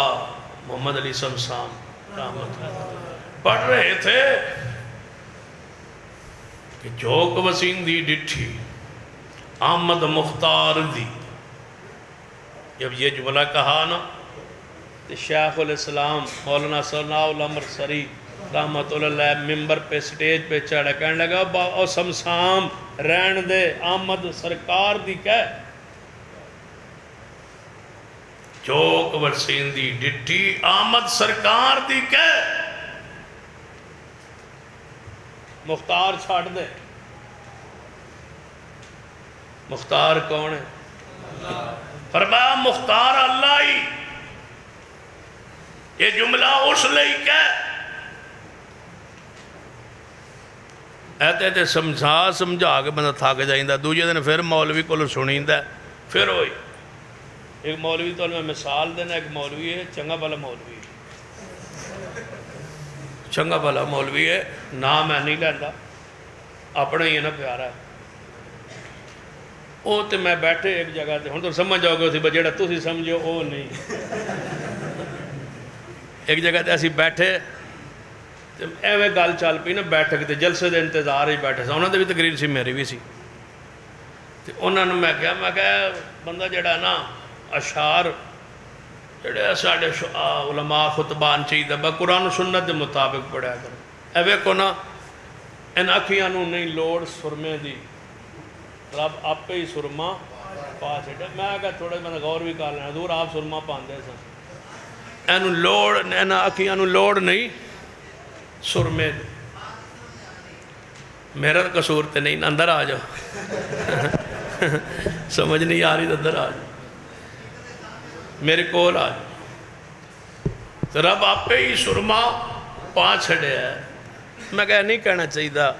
محمد علی سمسام رحمت اللہ پڑھ رہے تھے کہ جوک وسین دی ڈٹھی آمد مختار دی. جب یہ جملہ کہا نا تو شیخ الاسلام مولانا ثناء العمر سری رحمت اللہ ممبر پہ سٹیج پہ چڑھا کہنے لگا او سمسام رہن دے آمد سرکار دی کہہ. جوک وسین دی ڈٹھی آمد سرکار دی کہہ. مختار چھاڑ دے. مختار کون ہے؟ فرمایا مختار اللہ ہی. یہ جملہ اس لئی کہہ ایتے تے سمجھا کے بندہ تھک جائندہ. دوجہ دن پھر مولوی کو سنیندہ پھر ہوئی. ایک مولوی تو میں مثال دینا ایک مولوی ہے چنگا بھلا مولوی ہے چنگا بھلا مولوی ہے نام میں نہیں لینا اپنا ہی ہے نا پیارا ہے. وہ تو میں بیٹھے ایک جگہ تے ہوں تو سمجھ جاؤ گے اسی جیڑا تسی سمجھو وہ نہیں. ایک جگہ تے اسی بیٹھے ایویں گل چل پئی نا بیٹھک تے جلسے دے انتظار ہی بیٹھے سا. انہوں نے بھی تقریر سی میری بھی سی. تے انہوں نے میں کہا بندہ جڑا نا اشعار جڑے ساڑھے علماء خطبان چاہیے با قرآن و سنت دے مطابق پڑھا کرو. ایویں کو نا ان اکھیاں نو نہیں لوڑ سرمے دی رب آپ ہی سرما پا چھڑا. میں کہا تھوڑا بندہ غور بھی کر لینا حضور آپ سرما پاندے سن اینو لوڑ ان اکھیاں نو لوڑ نہیں سرمے دی. میرا قصور تے نہیں اندر آ جاؤ سمجھ نہیں آ رہی تو اندر آ جاؤ میرے کول آ جاؤ. رب آپ ہی سرما پا چھڑے ہے. میں کہا نہیں کہنا چاہیے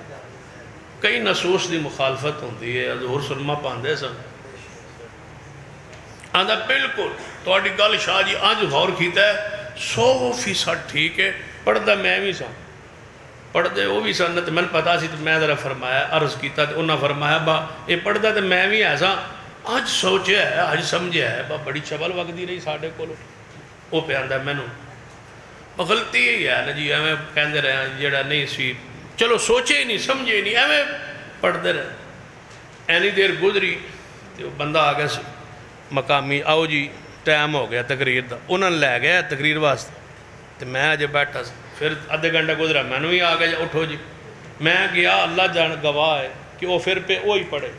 کئی نصوص دی مخالفت ہوتی ہے. حضور سرما پاندے سن آندھا بالکل تھوڑی گل شاہ جی آج غور کیتا ہے 100% ٹھیک ہے. پڑھدا میں بھی سن پڑھدے وہ بھی سن تو میں نے پتا سی تو میں ذرا فرمایا عرض کیتا تو انہاں فرمایا با یہ پڑھدا تو میں بھی ایسا آج سوچیا ہے آج سمجھیا ہے با بڑی چبل وگدی رہی ساڑھے کو. وہ پہ آندھا میں نو غلطی ہی ہے نا جی ایویں کہندے رہے ہیں جڑا نہیں سی چلو سوچے ہی نہیں سمجھے ہی نہیں ایویں پڑھتے رہے. اینی دیر گزری تو بندہ آ گیا سی مقامی آؤ جی ٹائم ہو گیا تقریر دا. انہوں نے لے گیا تقریر واسطے تو میں اجے بیٹھا سی. پھر آدھے گھنٹہ گزرا میں نے بھی آ گیا اٹھو جی. میں گیا اللہ جان گواہ ہے کہ وہ پھر پہ وہی پڑھے.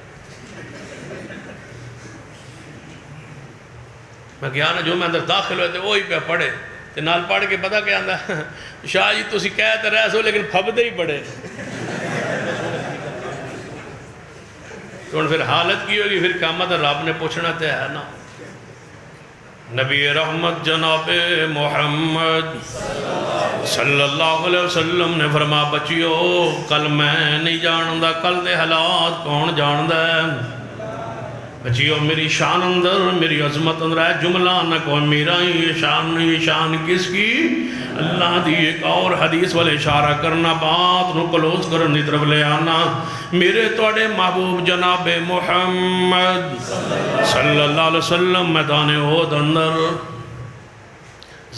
میں گیا نا جو میں اندر داخل ہوئے تھے وہی پہ پڑھے تو نال پڑھ کے پتہ کیا آندھا شاہ جی تسی کہتے رہے سو لیکن پھبدے ہی پڑھے. تو پھر حالت کی ہوگی پھر قیامت رب نے پوچھنا تے ہے نا. نبی رحمت جناب محمد صلی اللہ علیہ وسلم نے فرما بچیو کل میں نہیں جاندہ کل دے حالات کون جاندہ ہے. بچیو میری شان اندر میری عظمت اندر ہے جملہ نہ کوئی میرا یہ شان نہیں، یہ شان کس کی؟ اللہ دی۔ ایک اور حدیث والے اشارہ کرنا، بات نو کلوز کرنی طرف لے آنا۔ میرے توڑے محبوب جناب محمد صلی اللہ علیہ وسلم میدان احد اندر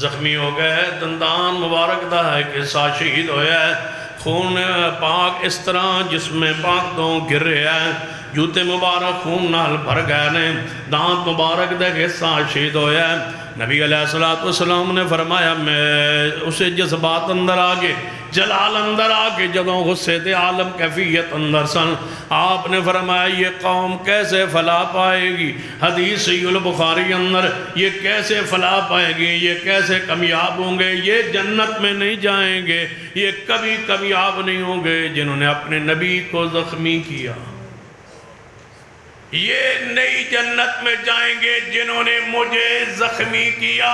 زخمی ہو گئے، دندان مبارک دا ہے کہ ساتھ شہید ہویا ہے، خون پاک اس طرح جسم پاک تو گر رہا ہے، جوتے مبارک خون نال بھر گئے نے، دانت مبارک دے کے ساتھ شہید ہویا ہے۔ نبی علیہ السلام نے فرمایا میں اسے جذبات اندر آگے، جلال اندر آگے، جدوں غصے دے عالم کیفیت اندر سن، آپ نے فرمایا یہ قوم کیسے فلاح پائے گی؟ حدیث صحیح البخاری اندر یہ کیسے فلاح پائے گی، یہ کیسے کامیاب ہوں گے؟ یہ جنت میں نہیں جائیں گے، یہ کبھی کامیاب نہیں ہوں گے جنہوں نے اپنے نبی کو زخمی کیا۔ یہ نئی جنت میں جائیں گے جنہوں نے مجھے زخمی کیا۔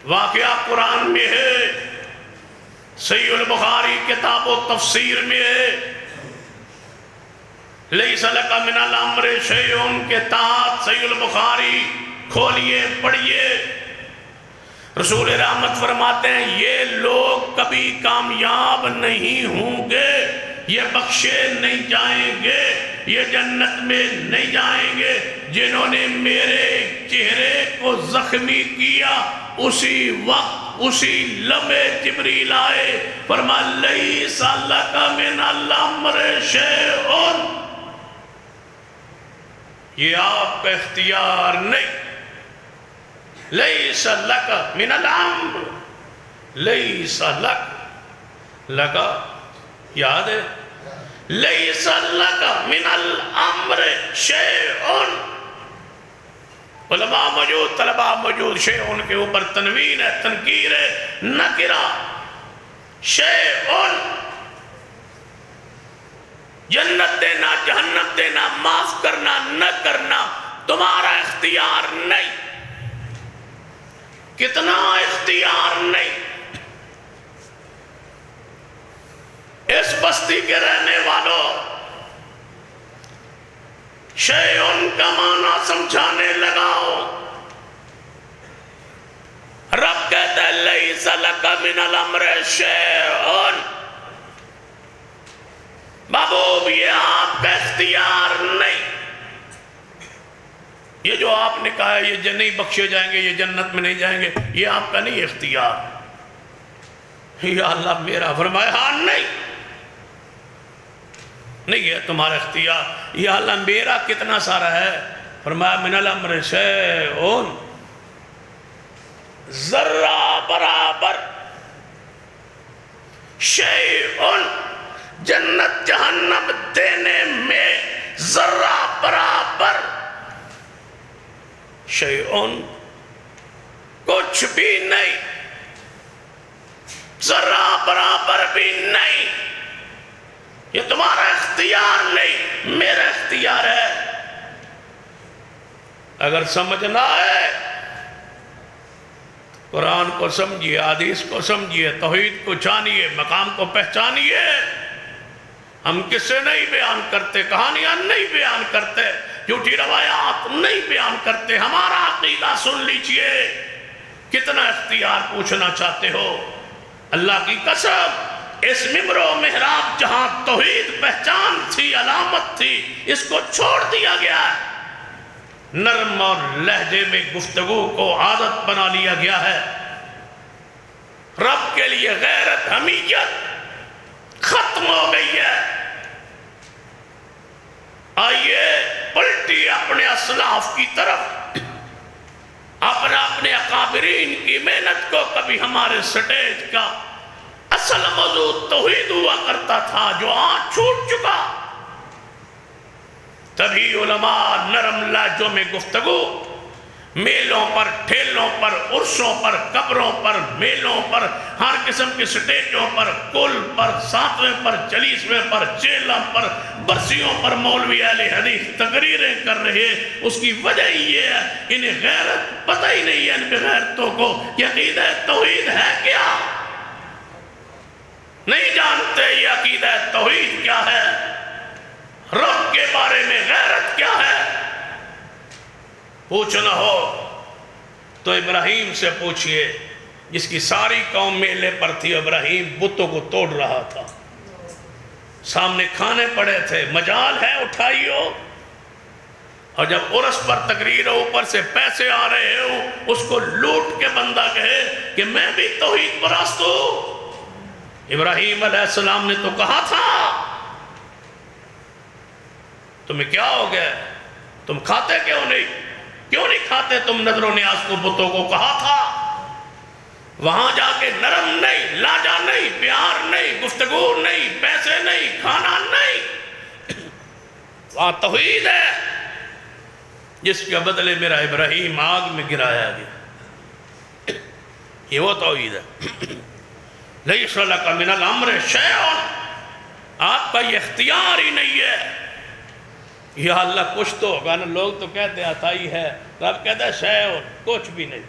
واقعہ قرآن میں ہے، صحیح البخاری کتاب و تفسیر میں ہے، لیس لک من الامر شیء کے تحت صحیح البخاری کھولیے پڑھیے۔ رسول رحمت فرماتے ہیں یہ لوگ کبھی کامیاب نہیں ہوں گے، یہ بخشے نہیں جائیں گے، یہ جنت میں نہیں جائیں گے جنہوں نے میرے چہرے کو زخمی کیا۔ اسی وقت اسی لمحے جبریل آئے، فرمایا لیس لک من الامر شیء، یہ آپ کا اختیار نہیں۔ لیس لک من الامر، لیس لک، لگا یاد ہے، لیس لک من الامر شیء، علماء موجود، طلباء موجود، شیء کے اوپر تنوین ہے، تنکیر ہے، نکرہ، شیء، جنت دینا جہنم دینا، معاف کرنا نہ کرنا تمہارا اختیار نہیں۔ کتنا اختیار نہیں؟ اس بستی کے رہنے والوں، شیعون کا معنی سمجھانے لگاؤ۔ رب کہتا ہے لیس لک من الامر شیء، محبوب یہ آپ کا اختیار نہیں۔ یہ جو آپ نے کہا ہے یہ نہیں بخشے جائیں گے، یہ جنت میں نہیں جائیں گے، یہ آپ کا نہیں اختیار۔ یا اللہ میرا، فرمایا ہاں نہیں ہے تمہارا اختیار۔ یا اللہ میرا کتنا سارا ہے؟ فرمایا من الامر شیء، ذرہ برابر، شیء جنت جہنم دینے میں ذرہ برابر، شیء کچھ بھی نہیں، ذرہ برابر بھی نہیں۔ یہ تمہارا اختیار نہیں، میرا اختیار ہے۔ اگر سمجھنا ہے قرآن کو سمجھیے، حدیث کو سمجھیے، توحید کو جانیے، مقام کو پہچانیے۔ ہم کسے نہیں بیان کرتے، کہانیاں نہیں بیان کرتے، جھوٹی روایات نہیں بیان کرتے، ہمارا عقیدہ سن لیجئے۔ کتنا اختیار پوچھنا چاہتے ہو؟ اللہ کی قسم اس ممبر و محراب جہاں توحید پہچان تھی، علامت تھی، اس کو چھوڑ دیا گیا ہے۔ نرم اور لہجے میں گفتگو کو عادت بنا لیا گیا ہے۔ رب کے لیے غیرت، حمیت ختم ہو گئی ہے۔ آئیے پلٹی اپنے اسلاف کی طرف، اپنے اکابرین کی محنت کو۔ کبھی ہمارے سٹیج کا اصل موضوع توحید ہوا کرتا تھا جو آج چھوٹ چکا۔ تبھی علماء نرم لہجوں میں گفتگو، میلوں پر، ٹھیلوں پر، عرسوں پر، قبروں پر، میلوں پر، ہر قسم کے سٹیجوں پر، کل پر، ساتویں پر، چالیسویں پر، چیلوں پر، برسیوں پر مولوی اہل حدیث تقریریں کر رہے۔ اس کی وجہ یہ ہے انہیں غیرت پتہ ہی نہیں ہے ان بغیرتوں کو کہ عقیدہ توحید ہے کیا، نہیں جانتے یہ عقیدہ توحید کیا ہے۔ رب کے بارے میں غیرت پوچھنا ہو تو ابراہیم سے پوچھئے جس کی ساری قوم میلے پر تھی. ابراہیم بتوں کو توڑ رہا تھا, سامنے کھانے پڑے تھے, مجال ہے اٹھائیو. اور جب عرس پر تقریر ہو, اوپر سے پیسے آ رہے ہو, اس کو لوٹ کے بندہ کہے کہ میں بھی توحید پرست ہوں. ابراہیم علیہ السلام نے تو کہا تھا تمہیں کیا ہو گیا, تم کھاتے کیوں نہیں کھاتے تم نظر و نیاز کو, بتوں کو کہا تھا. وہاں جا کے نرم نہیں, لاجا نہیں, پیار نہیں, گفتگو نہیں, پیسے نہیں, کھانا نہیں, وہاں توحید ہے جس کے بدلے میرا ابراہیم آگ میں گرایا گیا. یہ وہ توحید ہے. لیس لک من الامر شیء, آپ کا یہ اختیار ہی نہیں ہے. یا اللہ کچھ تو ہوگا نا. لوگ تو کہتے ہیں عطائی ہے, رب کہتا ہے شیء, کچھ بھی نہیں.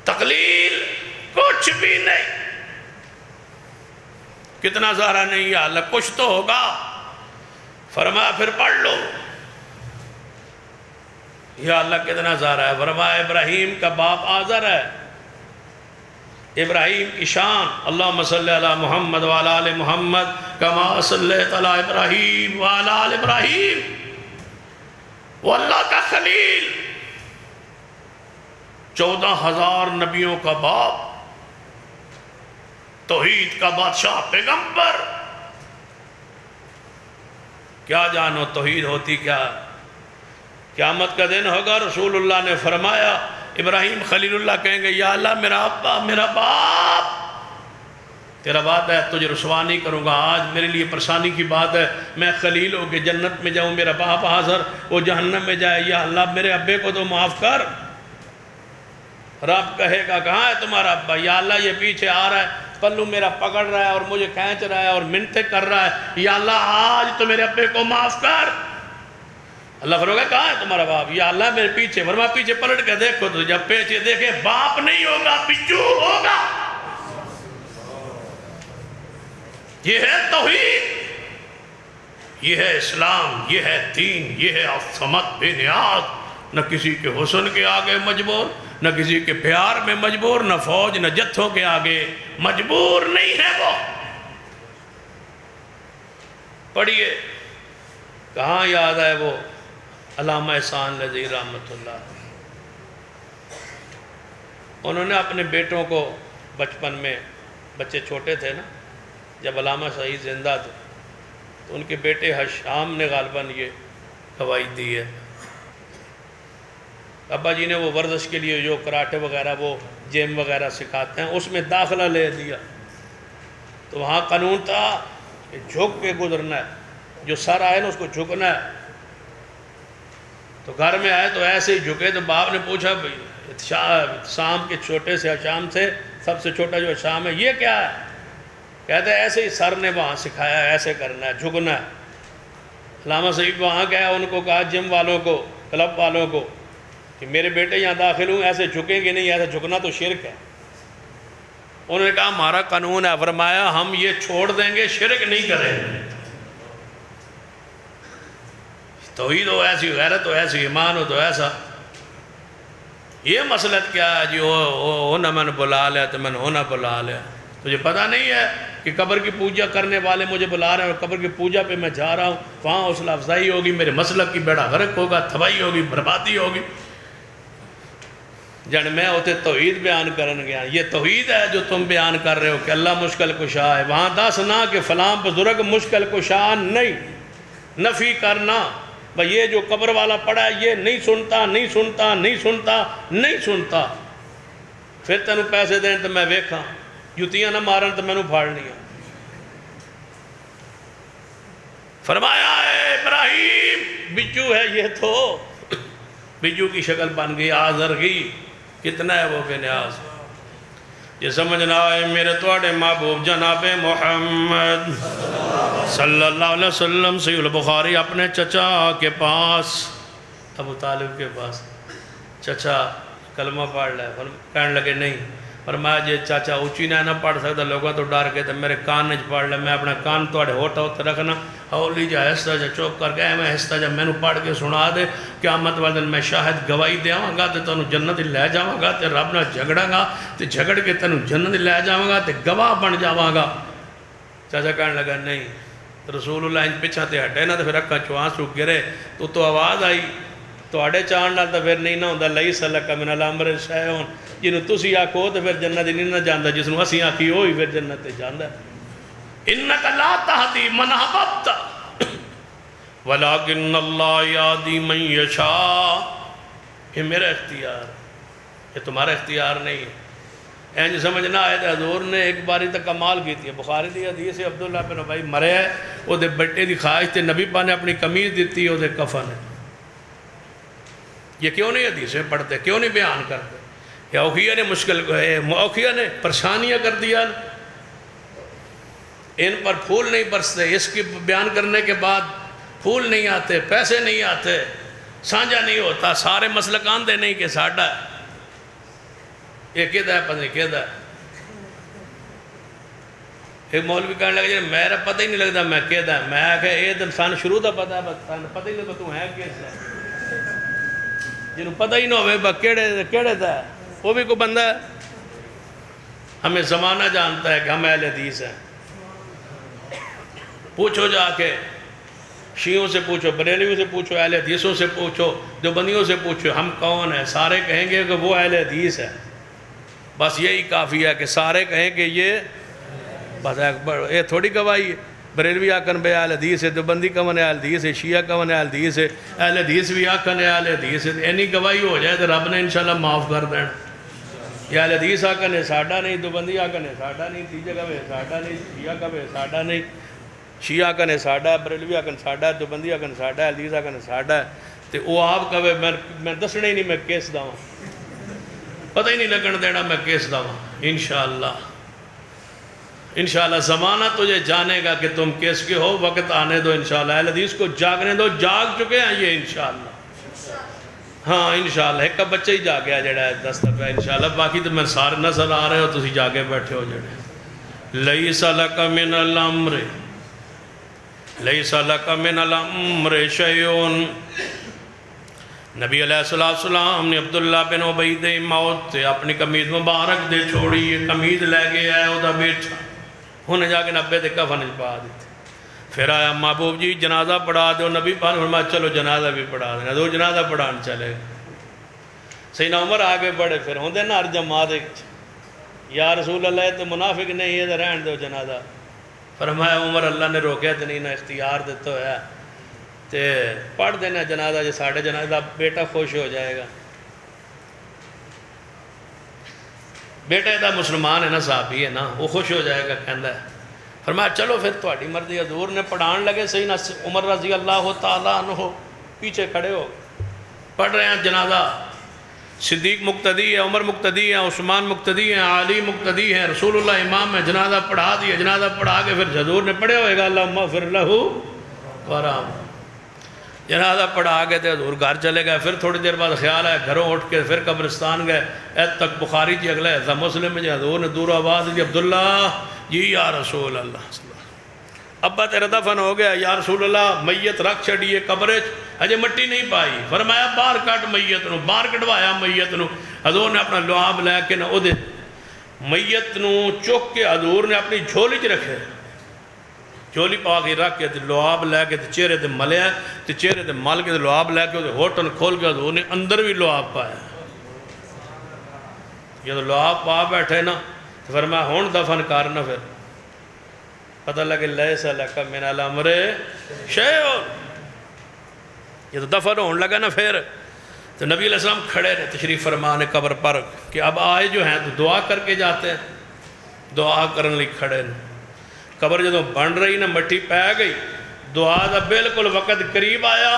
تقلیل کچھ بھی نہیں. کتنا زارہ نہیں, یا اللہ کچھ تو ہوگا. فرمایا پھر پڑھ لو. یا اللہ کتنا زارہ ہے. فرمایا ابراہیم کا باپ آزر ہے. ابراہیم کی شان, اللہم صلی علی محمد وعلی آل محمد کما صلیت علی ابراہیم وعلی آل ابراہیم. وہ اللہ کا خلیل, 14,000 نبیوں کا باپ, توحید کا بادشاہ, پیغمبر. کیا جانو توحید ہوتی کیا. قیامت کا دن ہوگا, رسول اللہ نے فرمایا ابراہیم خلیل اللہ کہیں گے یا اللہ میرا ابا, میرا باپ, تیرا بات ہے تجھے رسوا نہیں کروں گا. آج میرے لیے پریشانی کی بات ہے, میں خلیل ہو کے جنت میں جاؤں, میرا باپ حاضر وہ جہنم میں جائے. یا اللہ میرے ابے کو تو معاف کر. رب کہے گا کہاں ہے تمہارا ابا. یا اللہ یہ پیچھے آ رہا ہے, پلو میرا پکڑ رہا ہے اور مجھے کھینچ رہا ہے اور منتیں کر رہا ہے. یا اللہ آج تو میرے ابے کو معاف کر. اللہ فرمائے کہاں ہے تمہارا باپ. یا اللہ میرے پیچھے. فرمایا پیچھے پلٹ کے دیکھو تو جب پیچھے دیکھے باپ نہیں ہوگا, بچو ہوگا. یہ ہے توحید, یہ ہے اسلام, یہ ہے دین, یہ ہے الصمد بے نیاز. نہ کسی کے حسن کے آگے مجبور, نہ کسی کے پیار میں مجبور, نہ فوج نہ جتھوں کے آگے مجبور نہیں ہے وہ. پڑھیے کہاں یاد ہے وہ علامہ احسان لذی رحمۃ اللہ. انہوں نے اپنے بیٹوں کو بچپن میں, بچے چھوٹے تھے نا جب علامہ سعید زندہ تھے, تو ان کے بیٹے حشام نے غالباً یہ قواعد دی ہے. ابا جی نے وہ ورزش کے لیے جو کراٹے وغیرہ وہ جیم وغیرہ سکھاتے ہیں, اس میں داخلہ لے دیا. تو وہاں قانون تھا کہ جھک کے گزرنا ہے, جو سر آئے نا اس کو جھکنا ہے. تو گھر میں آئے تو ایسے ہی جھکے. تو باپ نے پوچھا شام کے چھوٹے سے حشام سے, سب سے چھوٹا جو حشام ہے, یہ کیا ہے؟ کہتے ہیں ایسے ہی سر نے وہاں سکھایا, ایسے کرنا ہے, جھکنا ہے. علامہ سعید وہاں گیا, ان کو کہا جم والوں کو, کلب والوں کو کہ میرے بیٹے یہاں داخل ہوں, ایسے جھکیں گے نہیں, ایسے جھکنا تو شرک ہے. انہوں نے کہا ہمارا قانون ہے. فرمایا ہم یہ چھوڑ دیں گے, شرک نہیں کریں گے. توحید ہو ایسی, غیرت ہو ایسی, ایمان ہو تو ایسا. یہ مسئلت کیا ہے جی, ہونا میں نے بلا لیا تو میں نے ہونا بلا لیا. تجھے پتہ نہیں ہے کہ قبر کی پوجا کرنے والے مجھے بلا رہے ہیں, اور قبر کی پوجا پہ میں جا رہا ہوں, وہاں حوصلہ افزائی ہوگی, میرے مسلک کی بیڑا غرق ہوگا, تباہی ہوگی, بربادی ہوگی. جن میں ہوتے توحید بیان کرن گیا. یہ توحید ہے جو تم بیان کر رہے ہو کہ اللہ مشکل کشا ہے. وہاں دس نہ کہ فلاں بزرگ مشکل کشا نہیں, نفی کرنا. بھئی یہ جو قبر والا پڑا ہے یہ نہیں سنتا, نہیں سنتا, نہیں سنتا, نہیں سنتا. پھر تینوں پیسے دیں تو میں ویکھاں, جتیاں نہ مارن تو میں نے پھاڑنیاں. فرمایا اے ابراہیم بجو ہے یہ, تو بجو کی شکل بن گئی, آزر گئی. کتنا ہے وہ بے نیاز. یہ سمجھنا ہے میرے توڑے محبوب جناب محمد صلی اللہ علیہ وسلم. صحیح البخاری اپنے چچا کے پاس, ابو طالب کے پاس, چچا کلمہ پڑھ لے. کہنے لگے نہیں, فرمایا جی چاچا اچھی نہ پڑھ سکتا لوگوں تو ڈر کے تو میرے کان چ پڑھ لے، میں اپنا کان تواڈے ہوٹھ اتنے رکھنا، ہولی جا آہستہ جا چپ کر کے میں آہستہ جا مینوں پڑھ کے سنا دے، قیامت والے دن میں شاہد گواہی دیاں گا تے تینوں جنت لے جاواں گا تے رب نال جھگڑاں گا تے جھگڑ کے تینوں جنت لے جاواں گا تے گواہ بن جاواں گا۔ چاچا کہنے لگا نہیں، رسول اللہ ان پیچھا تے ہٹے نہ تے پھر اکھاں چوں آنسو گرے تو آواز آئی تواڈے چاہن نال تے پھر نہیں نہ ہوندا لیس لک من الامر شیء، جنوں تسی آکھو تے پھر جنت نہیں نہ جاندا، جس نوں اسی آکھی وہی پھر جنت تے جاندا۔ انک لا تہدی من احببت ولکن اللہ یہدی من یشاء، یہ میرا اختیار، یہ تمہارا اختیار نہیں ہے۔ اینج سمجھنا آئے تھے حضور نے ایک باری تک کمال کی تھی، بخاری دی حدیث ہے عبداللہ بن ابی مرے ہے، وہ دے بٹے دی خواہش تے نبی پاک نے اپنی قمیض دیتی وہ دے کفن ہے۔ یہ کیوں نہیں حدیثیں پڑھتے، کیوں نہیں بیان کرتے؟ یا اوکھیا نے اوکھیا نے پریشانیاں کر دیا، ان پر پھول نہیں برستے، اس کی بیان کرنے کے بعد پھول نہیں آتے، پیسے نہیں آتے، سانجا نہیں ہوتا، سارے مسلک آندے نہیں کہ ساڑھا ہے، یہ کہتا ہے پتہ نہیں کہتا ہے۔ ایک مولوی کہنے لگا جی میرا پتہ ہی نہیں لگتا میں کہتا ہے، میں کہا اے دن سان شروع دا پتہ ہے بس پتہ ہی نہیں کہ تو ہے کیسا ہے، جنہوں پتہ ہی نہ ہوئے با کیڑے دا ہے، وہ بھی کوئی بندہ ہے۔ ہمیں زمانہ جانتا ہے کہ ہم اہل حدیث ہیں، پوچھو جا کے شیعوں سے پوچھو، بریلویوں سے پوچھو، اہل حدیثوں سے پوچھو، دیوبندیوں سے پوچھو ہم کون ہیں، سارے کہیں گے کہ وہ اہل حدیث ہے، بس یہی کافی ہے کہ سارے کہیں کہ یہ بس یہ تھوڑی گواہی ہے۔ بریلوی آکن بے اہل حدیث ہے، دیوبندی کون اہل حدیث ہے، شیعہ کون اہل حدیث ہے، اہل حدیث بھی آکن اہل حدیث ہے، اینی گواہی ہو جائے تو رب نے انشاءاللہ معاف کر دینا۔ یا اہل حدیث آکن ہے ساڑھا نہیں، دیوبندی آکن ہے ساڑھا نہیں، تیجے کا بھی ساڑھا نہیں، شیعہ کا بھی ساڑھا نہیں، شیعہ آکن ہے ساڑھا، بریلوی آکن ساڑھا، دیوبندی آکن ساڑھا، اہل حدیث آکن ساڑھا ہے، تو وہ آپ کا میں دسنے ہی نہیں میں کیس داؤں، پتہ ہی نہیں لگن دینا میں کیس داؤں۔ انشاءاللہ زمانہ تجھے جانے گا کہ تم کیس کے ہو، وقت آنے دو انشاءاللہ، اہل حدیث کو جاگنے دو، جاگ چکے ہیں یہ انشاءاللہ، ہاں انشاءاللہ، ایک کا بچہ ہی جاگیا جڑا ہے 10 دفعہ انشاءاللہ، باقی تو میں سارے نظر آ رہے ہو تسی جاگے بیٹھے ہو جڑے۔ لیس لک من الامر لیس لک من الامر شیء، نبی علیہ السلام نے عبداللہ بن ابی دے موت تے اپنی قمیض مبارک دے چھوڑی، یہ قمیض لے گیا ہے وہ دا بیٹھا، انہیں جا کے نبے دے کفن پا دیتے، پھر آیا محبوب جی جنازہ پڑھا دو، نبی پاک نے فرمایا چلو جنازہ بھی پڑھا دینا، دو جنازہ پڑھان چلے، سیدنا عمر آگے بڑھے، پھر ہوندے نا ہر جماعت یا رسول اللہ تو منافق نہیں ہے رہن دو جنازہ، فرمایا عمر اللہ نے روکیا تو نہیں نہ اختیار دیتا ہے، تے پڑھ دینا جنازہ جو ساڑھے جنازہ بیٹا خوش ہو جائے گا، بیٹا دا مسلمان ہے نا صحابی ہے نا، وہ خوش ہو جائے گا کہندہ ہے، فرمایا چلو پھر تواڈی مرضی، حضور نے پڑھان لگے سیدنا عمر رضی اللہ تعالیٰ عنہ پیچھے کھڑے ہو پڑھ رہے ہیں جنازہ، صدیق مقتدی ہے، عمر مقتدی ہے، عثمان مقتدی ہے، علی مقتدی ہے، رسول اللہ امام ہے، جنازہ پڑھا دیا، جنازہ پڑھا کے پھر حضور نے پڑھے ہوئے گا اللہم اغفر لہ ورحمہ، جنازہ پڑھا گئے تھے، حضور گھر چلے گئے، پھر تھوڑی دیر بعد خیال ہے گھروں اٹھ کے پھر قبرستان گئے، ایت تک بخاری جی اگلا ایسا مسلم جی حضور نے دور آواز دی عبداللہ جی یا رسول اللہ ابا تیرا دفن ہو گیا، یا رسول اللہ میت رکھ چھڑیے قبرچ ہجے مٹی نہیں پائی، فرمایا باہر کٹ میت نو، باہر کٹوایا میت نو، حضور نے اپنا لعاب لے کے نہ او دے میت نو چک کے حضور نے اپنی جھولی چ رکھے، جھولی پا کے رکھ کے لعاب لے کے چہرے تے ملیا، تے چہرے تے مل کے لعاب لے کے ہوٹل کھول کے حضور نے اندر بھی لعاب پایا، جب لعاب پا بیٹھے نا تو فرمایا ہون دفن کرنا، پھر پتہ لگے لیس لک من الامر شیء، یہ تو دفن ہون لگا نا پھر تو نبی علیہ السلام کھڑے رہے تشریف فرمانے قبر پر کہ اب آئے جو ہیں تو دعا کر کے جاتے ہیں، دعا کرنے لئے کھڑے ہیں، قبر جدوں بن رہی نا مٹی پہ گئی، دعا دا بالکل وقت قریب آیا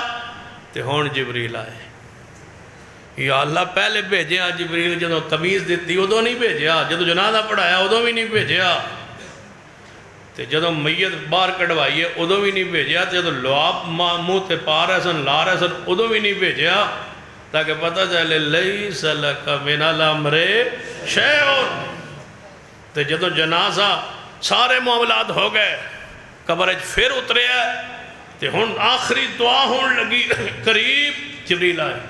تے ہون جبریل آئے، یا اللہ پہلے بھیجیا جبریل جدوں تمیز دیتی ادوں نہیں بھیجیا، جدوں جنازہ پڑھایا ادوں بھی نہیں بھیجیا، تے جدوں میت باہر کڑوائیے ادوں بھی نہیں بھیجیا، تے جدوں لعاب منہ تے پا رہے سن لا رہے سن ادوں بھی نہیں بھیجیا، تاکہ پتہ چلے لیس لک من الامر شیء۔ تے جدوں جنازہ سارے معاملات ہو گئے، قبر پھر اترے ہے، تے ہن آخری دعا ہون لگی، قریب جبریل آئے،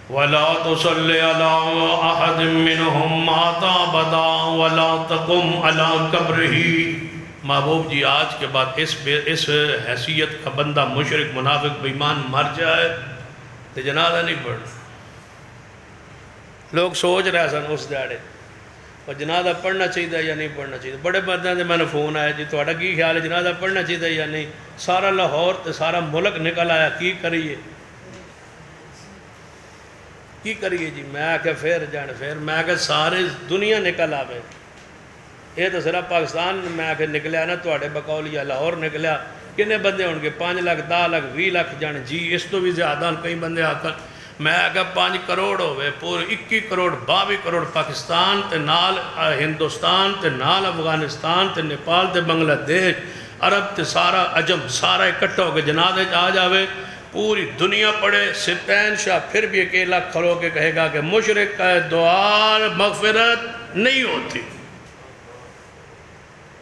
وَلَا تُصَلِّ عَلَىٰ أَحَدٍ مِّنْهُمْ مَاتَ أَبَدًا وَلَا تَقُمْ عَلَىٰ قَبْرِهِ۔ محبوب جی آج کے بعد اس حیثیت کا بندہ مشرک منافق بیمان مر جائے تو جنازہ نہیں پڑھنا۔ لوگ سوچ رہے سن اس دیڑے اور جنازہ پڑھنا چاہیے یا نہیں پڑھنا چاہیے۔ بڑے بندے سے میں نے فون آیا جی تھوڑا کی خیال ہے جنازہ پڑھنا چاہیے یا نہیں؟ سارا لاہور تے سارا ملک نکل آیا، کی کریے کی کریے جی؟ میں آکے پھر جان پھر میں آکے سارے دنیا نکل آوے، یہ تو صرف پاکستان میں آکے نکلیا نا تھوڑے بقول یا لاہور نکلیا، کنے بندے ہوں گے 5 لاکھ 10 لاکھ 20 لاکھ جان جی، اس تو بھی زیادہ کئی بندے آکر میں آکے 5 کروڑ ہوئے، پورے 21 کروڑ 22 کروڑ پاکستان تے نال ہندوستان تے نال افغانستان تے نیپال تے بنگلہ دیش عرب تے سارا عجم سارا اکٹھا ہو کے جنازے آ جاوے، پوری دنیا پڑے، سپین شاہ پھر بھی اکیلا کھڑو کے کہے گا کہ مشرک کا دعا مغفرت نہیں ہوتی،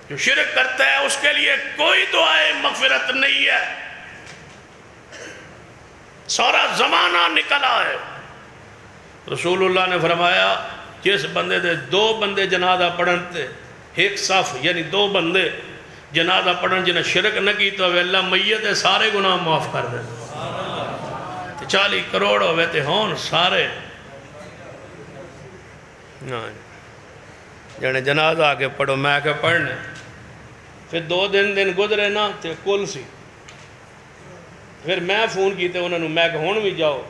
جو شرک کرتا ہے اس کے لیے کوئی دعائے مغفرت نہیں ہے۔ سارا زمانہ نکلا ہے۔ رسول اللہ نے فرمایا جس بندے دے 2 بندے جنازہ پڑھن تے ایک صف یعنی 2 بندے جنازہ پڑھن جنہیں شرک نہ کی تو اللہ میت سارے گناہ معاف کر دے۔ 40 کروڑ ہوئے تے ہون سارے جنہیں جنازہ آگے پڑھو میں آگے پڑھنے، پھر 2 دن گزرے نا تے کل سی، پھر میں فون کیتے انہوں نے میں کہ ہون بھی جاؤ،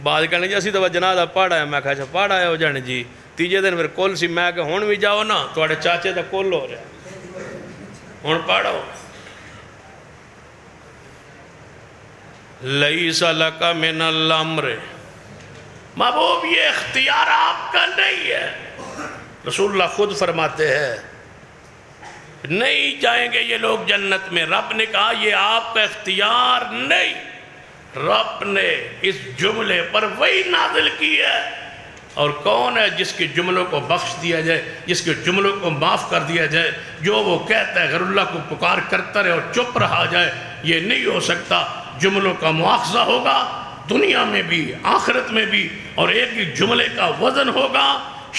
بعد کہنے جی اسی تو جنازہ پڑھا ہے، میں کہا اچھا پڑھا ہے ہو جانے جی، تیجے دن پھر کل سی میں کہ ہون بھی جاؤ نا توڑے چاچے تا کل ہو رہے ہون پڑھو۔ لیس لک من الامر، محبوب یہ اختیار آپ کا نہیں ہے۔ رسول اللہ خود فرماتے ہیں نہیں جائیں گے یہ لوگ جنت میں، رب نے کہا یہ آپ کا اختیار نہیں، رب نے اس جملے پر وہی نازل کی ہے۔ اور کون ہے جس کے جملوں کو بخش دیا جائے، جس کے جملوں کو معاف کر دیا جائے؟ جو وہ کہتا ہے غیر اللہ کو پکار کرتا رہے اور چپ رہا جائے، یہ نہیں ہو سکتا۔ جملوں کا مواخذہ ہوگا دنیا میں بھی آخرت میں بھی، اور ایک ایک جملے کا وزن ہوگا۔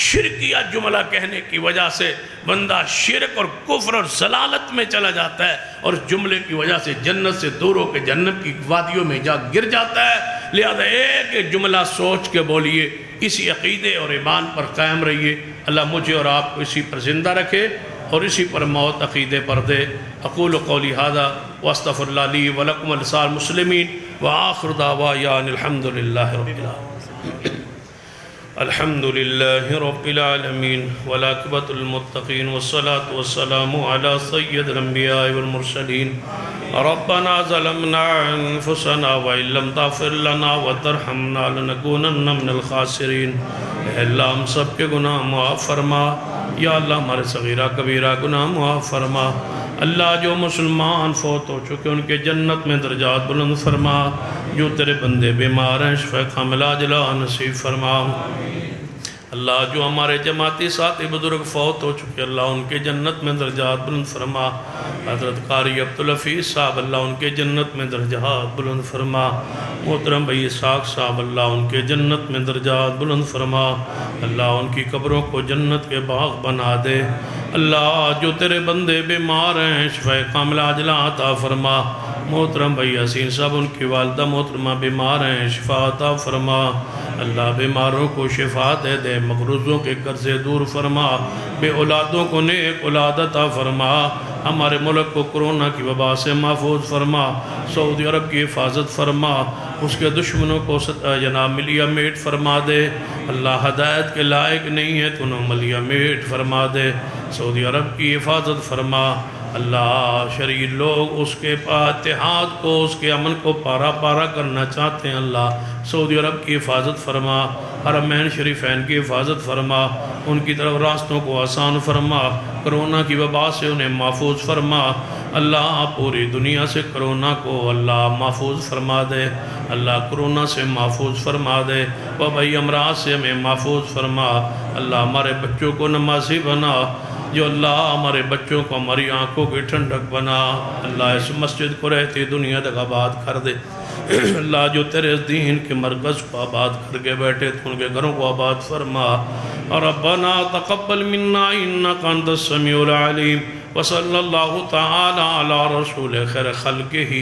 شرکیہ جملہ کہنے کی وجہ سے بندہ شرک اور کفر اور ضلالت میں چلا جاتا ہے، اور جملے کی وجہ سے جنت سے دور ہو کے جنت کی وادیوں میں جا گر جاتا ہے۔ لہذا ایک ایک جملہ سوچ کے بولیے، اسی عقیدے اور ایمان پر قائم رہیے۔ اللہ مجھے اور آپ کو اسی پر زندہ رکھے اور اسی پر موت عقیدے پر دے۔ اقول قولی ھذا واستغفر اللہ لی ولکم ولسائر المسلمین وآخر دعوانا ان الحمد للہ رب العالمین۔ الحمد للہ رب العالمین والعاقبۃ للمتقین والصلاة والسلام علی سید الانبیاء والمرسلین۔ ربنا ظلمنا انفسنا وان لم تغفر لنا وترحمنا لنکونن من الخاسرین۔ اے اللہ ہم سب کے گناہ معاف فرما، یا اللہ ہمارے صغیرہ کبیرہ گناہ معاف فرما۔ اللہ جو مسلمان فوت ہو چکے ان کے جنت میں درجات بلند فرما، جو تیرے بندے بیمار ہیں شفا کاملہ عاجلہ نصیب فرما۔ اللہ جو ہمارے جماعتی ساتھی بزرگ فوت ہو چکے اللہ ان کے جنت میں درجات بلند فرما۔ حضرت قاری عبدالحفیظ صاحب اللہ ان کے جنت میں درجات بلند فرما۔ محترم بھائی اسحاق صاحب اللہ ان کے جنت میں درجات بلند فرما۔ اللہ ان کی قبروں کو جنت کے باغ بنا دے۔ اللہ جو تیرے بندے بیمار ہیں شفا کاملہ عاجلہ عطا فرما۔ محترم بھائی حسین صاحب ان کی والدہ محترمہ بیمار ہیں شفا عطا فرما۔ اللہ بیماروں کو شفا دے دے، مغروضوں کے قرضے دور فرما، بے اولادوں کو نیک اولاد عطا فرما۔ ہمارے ملک کو کرونا کی وبا سے محفوظ فرما، سعودی عرب کی حفاظت فرما، اس کے دشمنوں کو جناب ملیہ میٹ فرما دے۔ اللہ ہدایت کے لائق نہیں ہے تو انہیں ملیہ میٹ فرما دے۔ سعودی عرب کی حفاظت فرما، اللہ شرعی لوگ اس کے اتحاد کو، اس کے امن کو پارا پارا کرنا چاہتے ہیں، اللہ سعودی عرب کی حفاظت فرما، حرمین شریفین کی حفاظت فرما، ان کی طرف راستوں کو آسان فرما، کرونا کی وبا سے انہیں محفوظ فرما، اللہ پوری دنیا سے کرونا کو اللہ محفوظ فرما دے، اللہ کرونا سے محفوظ فرما دے، وبائی امراض سے ہمیں محفوظ فرما، اللہ ہمارے بچوں کو نمازی بنا، جو اللہ ہمارے بچوں کو ہماری آنکھوں کی ٹھنڈک بنا، اللہ اس مسجد کو رہتی دنیا تک آباد کر دے، اللہ جو تیرے دین کے مرکز کو آباد کر کے بیٹھے تو ان کے گھروں کو آباد فرما، ربنا تقبل منا انک انت السمیع العلیم، وصلی اللہ تعالی علی رسول خیر خلقہ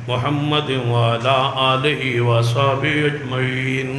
محمد وعلی آلہ وصحبہ اجمعین۔